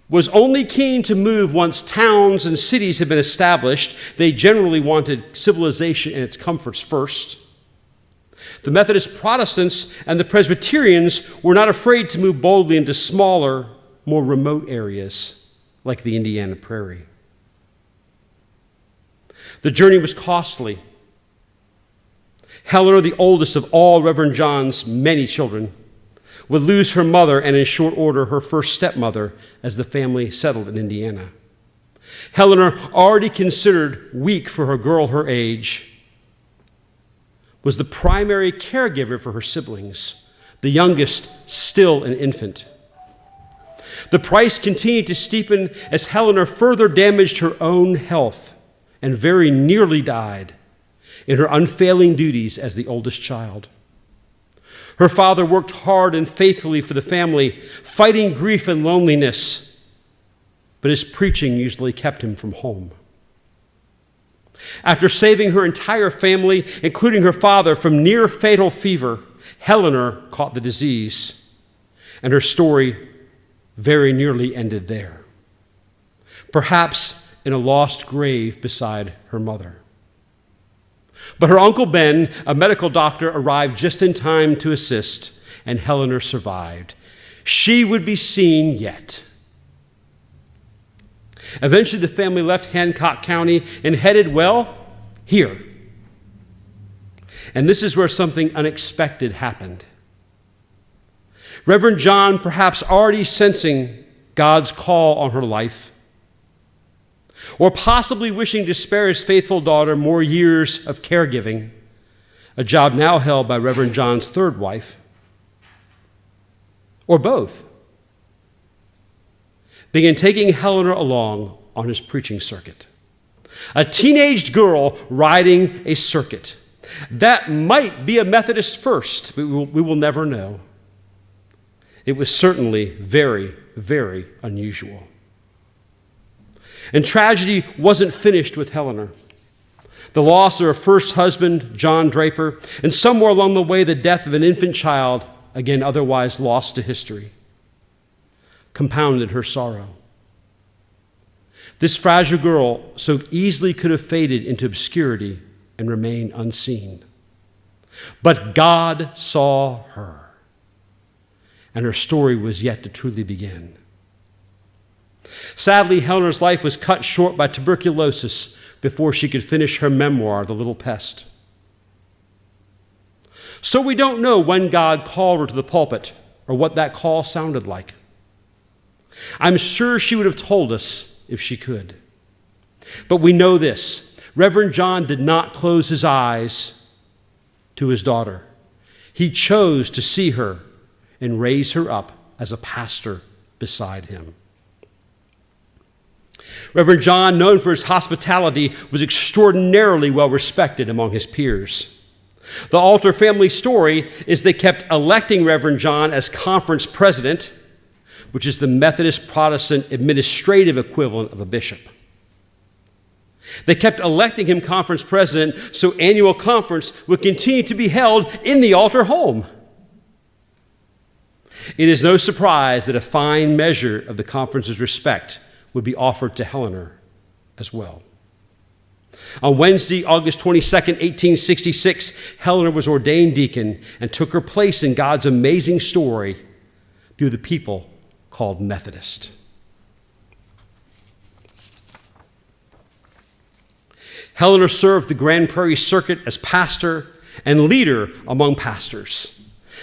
was only keen to move once towns and cities had been established, they generally wanted civilization and its comforts first. The Methodist Protestants and the Presbyterians were not afraid to move boldly into smaller, more remote areas like the Indiana Prairie. The journey was costly. Helenor, the oldest of all Reverend John's many children, would lose her mother and in short order her first stepmother as the family settled in Indiana. Helenor, already considered weak for a girl her age, was the primary caregiver for her siblings, the youngest still an infant. The price continued to steepen as Helenor further damaged her own health and very nearly died in her unfailing duties as the oldest child. Her father worked hard and faithfully for the family, fighting grief and loneliness, but his preaching usually kept him from home. After saving her entire family, including her father, from near fatal fever, Helenor caught the disease, and her story very nearly ended there, perhaps in a lost grave beside her mother. But her Uncle Ben, a medical doctor, arrived just in time to assist, and Helenor survived. She would be seen yet. Eventually, the family left Hancock County and headed, well, here. And this is where something unexpected happened. Reverend John, perhaps already sensing God's call on her life, or possibly wishing to spare his faithful daughter more years of caregiving, a job now held by Reverend John's third wife, or both, began taking Helenor along on his preaching circuit. A teenaged girl riding a circuit. That might be a Methodist first, but we will never know. It was certainly very, very unusual. And tragedy wasn't finished with Helenor. The loss of her first husband, John Draper, and somewhere along the way, the death of an infant child, again otherwise lost to history, compounded her sorrow. This fragile girl so easily could have faded into obscurity and remained unseen. But God saw her, and her story was yet to truly begin. Sadly, Helenor's life was cut short by tuberculosis before she could finish her memoir, The Little Pest. So we don't know when God called her to the pulpit or what that call sounded like. I'm sure she would have told us if she could. But we know this: Reverend John did not close his eyes to his daughter. He chose to see her and raise her up as a pastor beside him. Reverend John, known for his hospitality, was extraordinarily well respected among his peers. The Alter family story is they kept electing Reverend John as conference president, which is the Methodist Protestant administrative equivalent of a bishop. They kept electing him conference president so annual conference would continue to be held in the Alter home. It is no surprise that a fine measure of the conference's respect would be offered to Helenor as well. On Wednesday, August 22nd, 1866, Helenor was ordained deacon and took her place in God's amazing story through the people called Methodist. Helenor served the Grand Prairie Circuit as pastor and leader among pastors.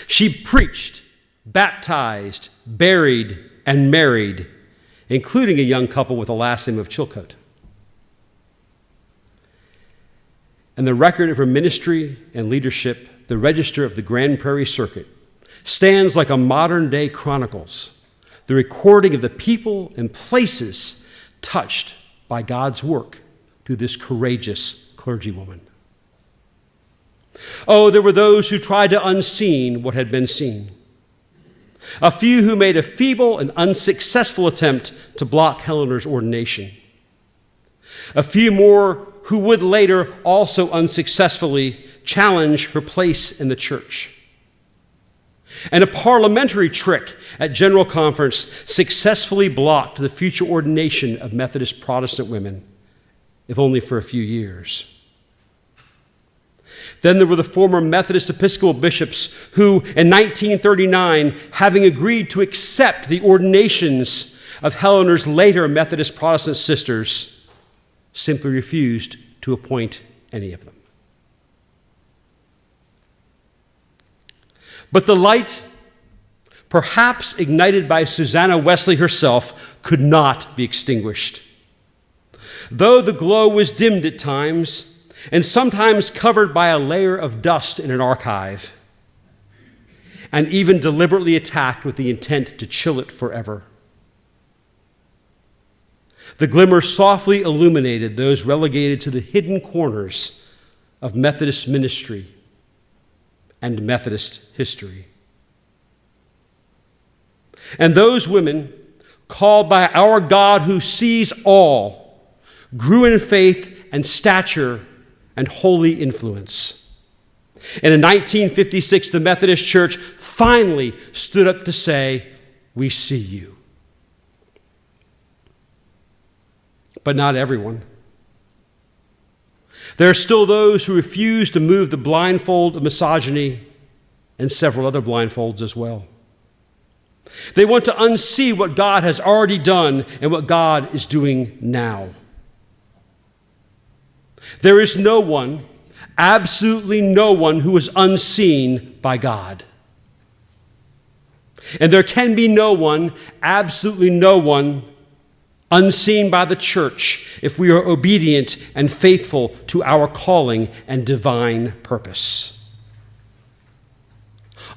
She preached, baptized, buried, and married, including a young couple with the last name of Chilcote. And the record of her ministry and leadership, the register of the Grand Prairie Circuit, stands like a modern-day chronicles, the recording of the people and places touched by God's work through this courageous clergywoman. Oh, there were those who tried to unseen what had been seen. A few who made a feeble and unsuccessful attempt to block Helenor's ordination. A few more who would later also unsuccessfully challenge her place in the church. And a parliamentary trick at General Conference successfully blocked the future ordination of Methodist Protestant women, if only for a few years. Then there were the former Methodist Episcopal bishops who, in 1939, having agreed to accept the ordinations of Helenor's later Methodist Protestant sisters, simply refused to appoint any of them. But the light, perhaps ignited by Susanna Wesley herself, could not be extinguished. Though the glow was dimmed at times, and sometimes covered by a layer of dust in an archive, and even deliberately attacked with the intent to chill it forever, the glimmer softly illuminated those relegated to the hidden corners of Methodist ministry and Methodist history. And those women, called by our God who sees all, grew in faith and stature and holy influence. And in 1956, the Methodist Church finally stood up to say, "We see you." But not everyone. There are still those who refuse to move the blindfold of misogyny and several other blindfolds as well. They want to unsee what God has already done and what God is doing now. There is no one, absolutely no one, who is unseen by God. And there can be no one, absolutely no one, unseen by the church if we are obedient and faithful to our calling and divine purpose.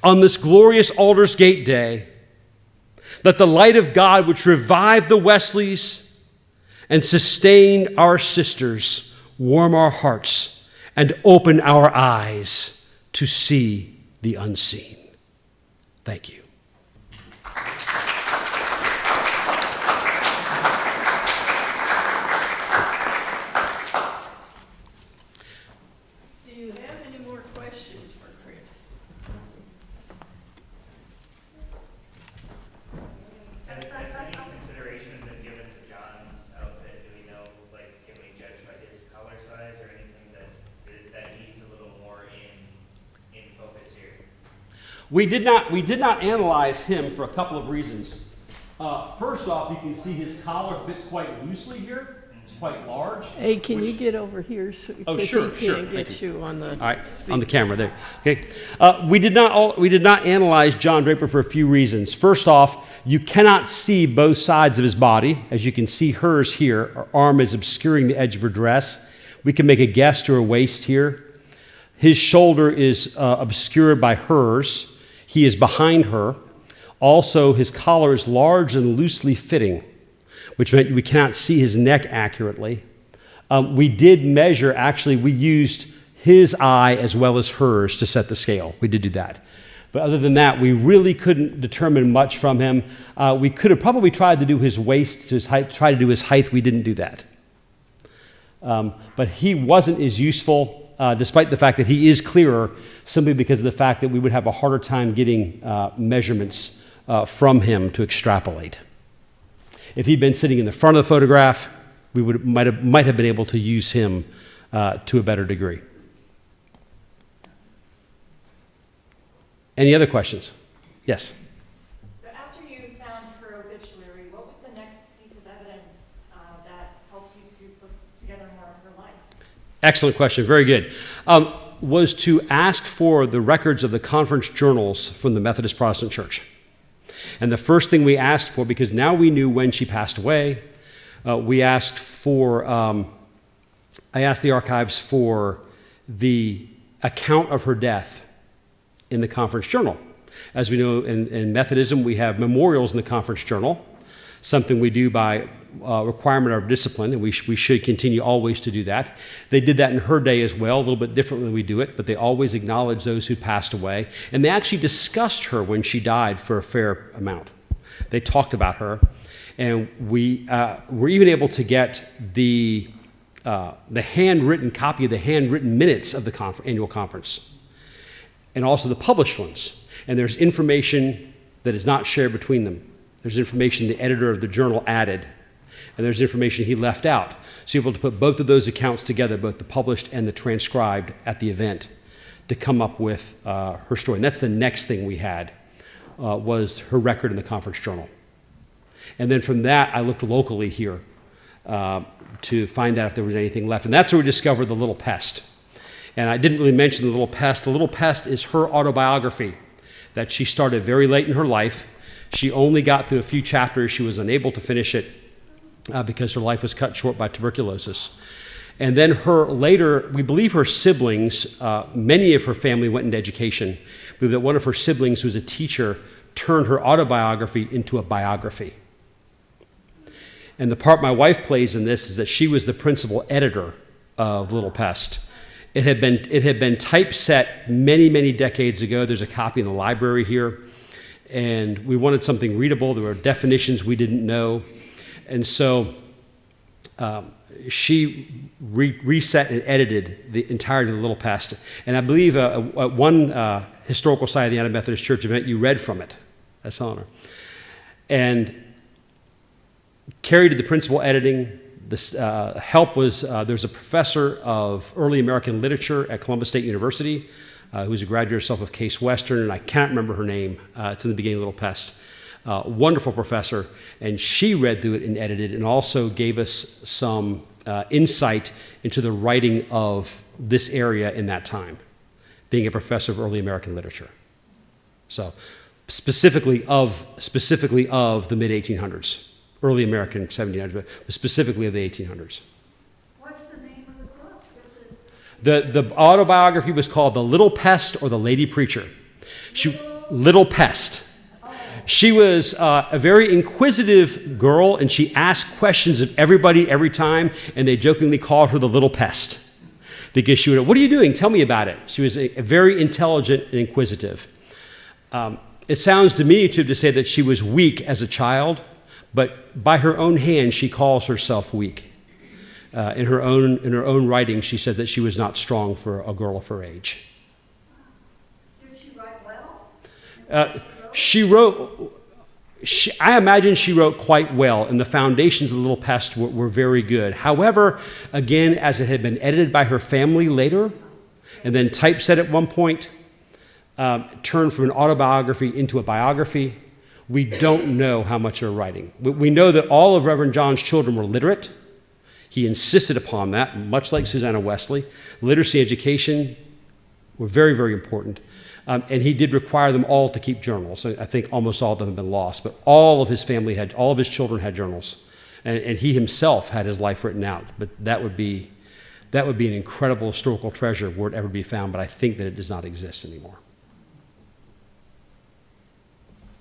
On this glorious Aldersgate Day, let the light of God, which revived the Wesleys and sustained our sisters, warm our hearts and open our eyes to see the unseen. Thank you. Do you have any more questions for Chris? Has any consideration been given to John's outfit? Do we know, like, can we judge by his collar size or anything that needs a little more in focus here? We did not analyze him for a couple of reasons. First off, you can see his collar fits quite loosely here. It's quite large. Hey, can you get over here? Oh, Because sure, he sure. can't Thank get you on the All right, speaker. on the camera there. Okay, we did not analyze John Draper for a few reasons. First off, you cannot see both sides of his body. As you can see hers here, her arm is obscuring the edge of her dress. We can make a guess to her waist here. His shoulder is obscured by hers. He is behind her. Also, his collar is large and loosely fitting, which meant we cannot see his neck accurately. We did measure, actually, we used his eye as well as hers to set the scale. We did do that. But other than that, we really couldn't determine much from him. We could have probably tried to do his waist, his height, try to do his height. We didn't do that. But he wasn't as useful, despite the fact that he is clearer, simply because of the fact that we would have a harder time getting measurements from him to extrapolate. If he'd been sitting in the front of the photograph, we might have been able to use him to a better degree. Any other questions? Yes. So after you found her obituary, what was the next piece of evidence that helped you to put together more of her life? Excellent question. Very good. Was to ask for the records of the conference journals from the Methodist Protestant Church. And the first thing we asked for, because now we knew when she passed away, we asked for, I asked the archives for the account of her death in the conference journal. As we know, in Methodism, we have memorials in the conference journal, something we do by requirement of discipline, and we should continue always to do that. They did that in her day as well, a little bit differently than we do it, but they always acknowledge those who passed away. And they actually discussed her when she died for a fair amount. They talked about her, and we were even able to get the the handwritten copy of the handwritten minutes of the annual conference, and also the published ones. And there's information that is not shared between them. There's information the editor of the journal added, and there's information he left out. So you're able to put both of those accounts together, both the published and the transcribed at the event, to come up with her story. And that's the next thing we had, was her record in the conference journal. And then from that, I looked locally here to find out if there was anything left. And that's where we discovered The Little Pest. And I didn't really mention The Little Pest. The Little Pest is her autobiography that she started very late in her life. She only got through a few chapters. She was unable to finish it because her life was cut short by tuberculosis. And then we believe her siblings, many of her family went into education. We believe that one of her siblings, who was a teacher, turned her autobiography into a biography. And the part my wife plays in this is that she was the principal editor of Little Pest. It had been typeset many, many decades ago. There's a copy in the library here. And we wanted something readable. There were definitions we didn't know. And so she reset and edited the entirety of The Little Pest. And I believe at one Historical Society of the United Methodist Church event, you read from it. That's Helenor. And Carrie did the principal editing. This help was, there's a professor of early American literature at Columbus State University who's a graduate herself of Case Western, and I can't remember her name. It's in the beginning of Little Pest. Wonderful professor, and she read through it and edited and also gave us some insight into the writing of this area in that time, being a professor of early American literature. So specifically of the mid-1800s. Early American 1700s, but specifically of the 1800s. What's the name of the book? The autobiography was called The Little Pest or The Lady Preacher. Little Pest. She was a very inquisitive girl, and she asked questions of everybody every time, and they jokingly called her the Little Pest because she would, "What are you doing? Tell me about it." She was a very intelligent and inquisitive. It sounds diminutive to say that she was weak as a child, but by her own hand, she calls herself weak. In her own writing, she said that she was not strong for a girl of her age. Did she write well? I imagine she wrote quite well, and the foundations of The Little Pest were very good. However, again, as it had been edited by her family later, and then typeset at one point, turned from an autobiography into a biography, we don't know how much of her writing. We know that all of Reverend John's children were literate. He insisted upon that, much like Susanna Wesley. Literacy and education were very, very important. And he did require them all to keep journals. I think almost all of them have been lost, but all of his children had journals. And he himself had his life written out. But that would be an incredible historical treasure were it ever be found, but I think that it does not exist anymore.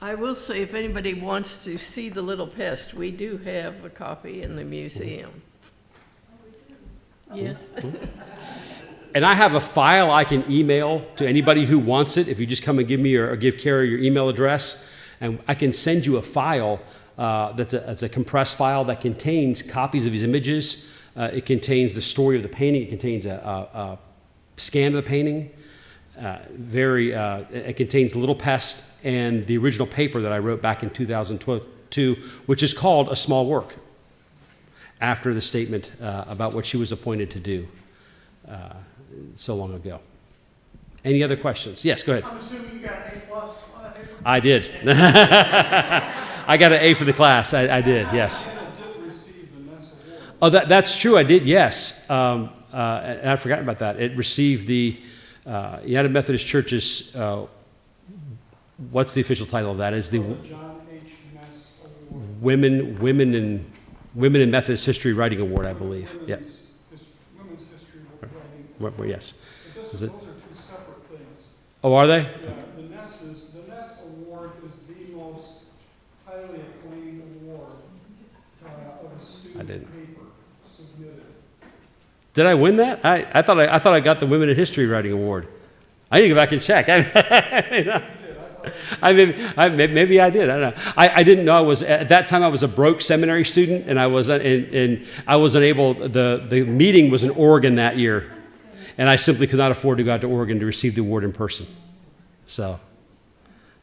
I will say, if anybody wants to see The Little Pest, we do have a copy in the museum. Yes. And I have a file I can email to anybody who wants it. If you just come and give me or give Carrie your email address, and I can send you a file that's a compressed file that contains copies of these images. It contains the story of the painting. It contains a scan of the painting. It contains Little Pest and the original paper that I wrote back in 2002, which is called A Small Work, after the statement about what she was appointed to do so long ago. Any other questions? Yes, go ahead. I'm assuming you got an A+ on that paper? I did. I got an A for the class. I did, yes. And it did receive the NES award. Oh, that's true. I did, yes. And I'd forgotten about that. It received the United Methodist Church's, what's the official title of that? Is the John H. Ness Award. Women in Methodist History Writing Award, I believe. Yep. Women's History Writing. Yes. But Is it? those are two separate things. Oh, are they? Yeah, the NES Award is the most highly acclaimed award of a student paper submitted. Did I win that? I thought I got the Women in History Writing Award. I need to go back and check. You did. I Maybe I did. I don't know. I didn't know I was at that time. I was a broke seminary student, and I wasn't able. The meeting was in Oregon that year, and I simply could not afford to go out to Oregon to receive the award in person. So,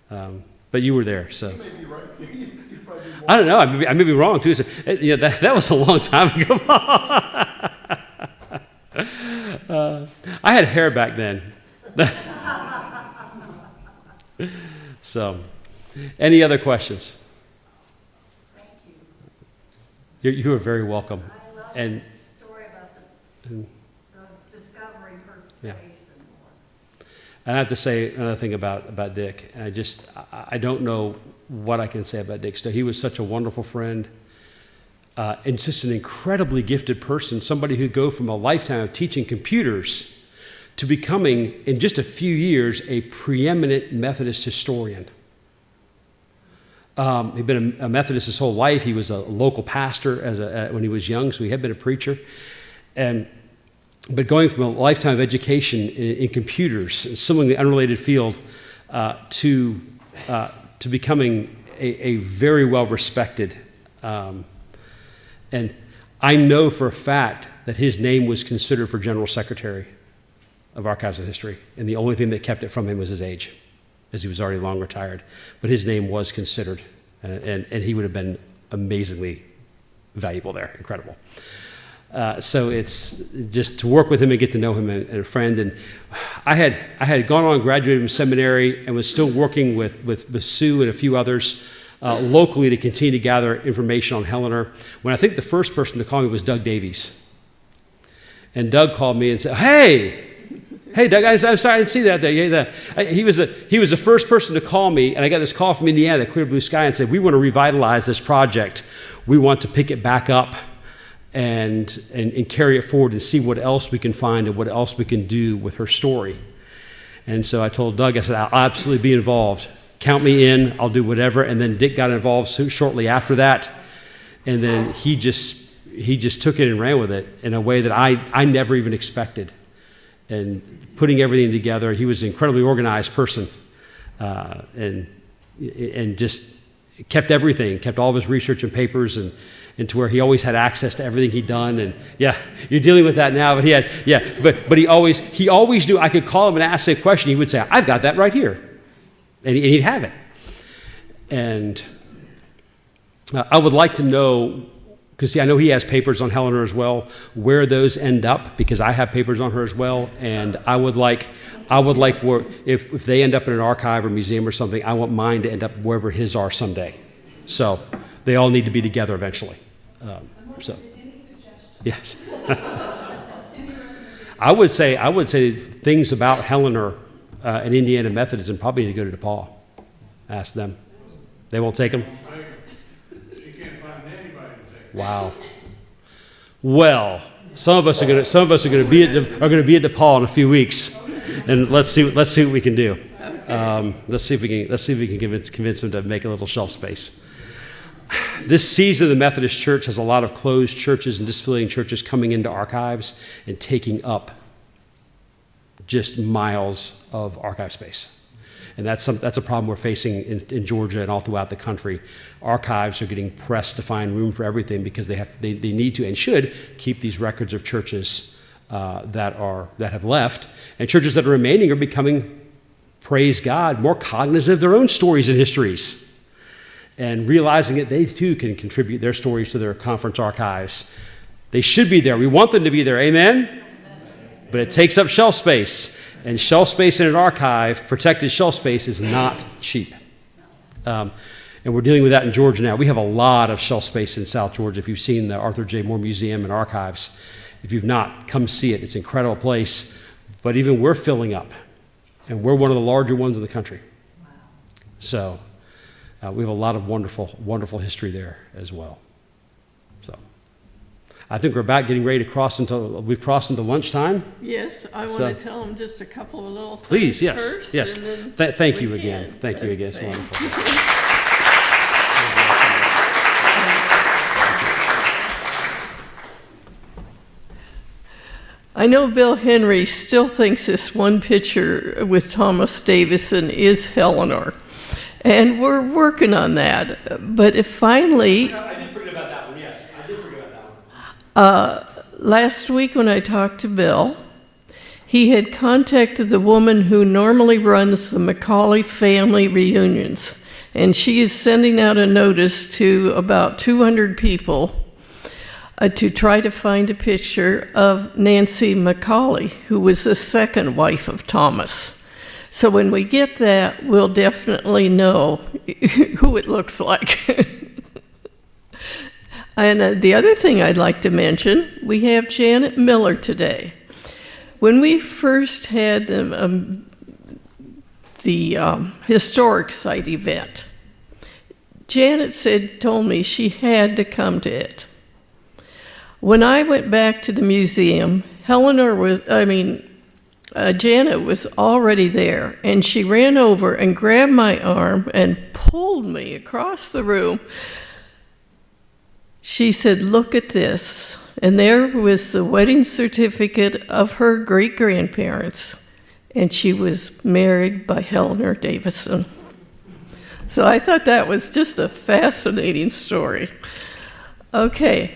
but you were there, so. You may be right. You probably won't. I don't know. I may be wrong too. So, yeah, that was a long time ago. I had hair back then. So, any other questions? Thank you. You are very welcome. I love And the story about the discovering her Yeah. face and more. I have to say another thing about Dick. I don't know what I can say about Dick. So he was such a wonderful friend, and just an incredibly gifted person. Somebody who go from a lifetime of teaching computers to becoming, in just a few years, a preeminent Methodist historian. He'd been a Methodist his whole life. He was a local pastor when he was young, so he had been a preacher. But going from a lifetime of education in computers, similarly unrelated field, to becoming a very well-respected. And I know for a fact that his name was considered for General Secretary of Archives and History, and the only thing that kept it from him was his age, as he was already long retired. But his name was considered, and he would have been amazingly valuable there, incredible. So it's just to work with him and get to know him and a friend. And I had gone on, graduated from seminary, and was still working with Sue and a few others locally to continue to gather information on Helenor, when I think the first person to call me was Doug Davies. And Doug called me and said, Hey, Doug, I'm sorry I didn't see that there. He was the first person to call me, and I got this call from Indiana, the Clear Blue Sky, and said, we want to revitalize this project. We want to pick it back up and carry it forward and see what else we can find and what else we can do with her story. And so I told Doug, I said, I'll absolutely be involved. Count me in, I'll do whatever. And then Dick got involved shortly after that. And then he just took it and ran with it in a way that I never even expected. And putting everything together, he was an incredibly organized person, and just kept everything, kept all of his research and papers, and to where he always had access to everything he'd done. And yeah, you're dealing with that now, but but he always knew I could call him and ask a question. He would say, I've got that right here, and he'd have it. And I would like to know, because I know he has papers on Helenor as well, where those end up, because I have papers on her as well, and I would like where, if they end up in an archive or museum or something, I want mine to end up wherever his are someday. So they all need to be together eventually. Yes. I would say things about Helenor and Indiana Methodism probably need to go to DePaul. Ask them. They won't take them. Wow. Well, some of us are going to be at DePaul in a few weeks, and let's see what we can do. Let's see if we can convince them to make a little shelf space. This season, the Methodist Church has a lot of closed churches and disaffiliating churches coming into archives and taking up just miles of archive space. And that's a problem we're facing in Georgia and all throughout the country. Archives are getting pressed to find room for everything because they need to and should keep these records of churches that have left, and churches that are remaining are becoming, praise God, more cognizant of their own stories and histories, and realizing that they too can contribute their stories to their conference archives. They should be there. We want them to be there. Amen? But it takes up shelf space. And shelf space in an archive, protected shelf space, is not cheap. And we're dealing with that in Georgia now. We have a lot of shelf space in South Georgia. If you've seen the Arthur J. Moore Museum and Archives, if you've not, come see it. It's an incredible place. But even we're filling up. And we're one of the larger ones in the country. Wow. So we have a lot of wonderful, wonderful history there as well. So I think we're about getting ready to we've crossed into lunchtime. Yes, I want to tell them just a couple of little things. Please, yes, first, yes. And then Thank you again. Thank you again. It's wonderful. I know Bill Henry still thinks this one picture with Thomas Davisson is Helenor. And we're working on that. But if finally, I did forget about that one, yes. I did forget about that one. last week when I talked to Bill, he had contacted the woman who normally runs the Macaulay family reunions. And she is sending out a notice to about 200 people to try to find a picture of Nancy Macaulay, who was the second wife of Thomas. So when we get that, we'll definitely know who it looks like. And the other thing I'd like to mention, we have Janet Miller today. When we first had the historic site event, Janet told me she had to come to it. When I went back to the museum, Janet was already there, and she ran over and grabbed my arm and pulled me across the room. She said, "Look at this." And there was the wedding certificate of her great-grandparents, and she was married by Helenor Davisson. So I thought that was just a fascinating story. Okay,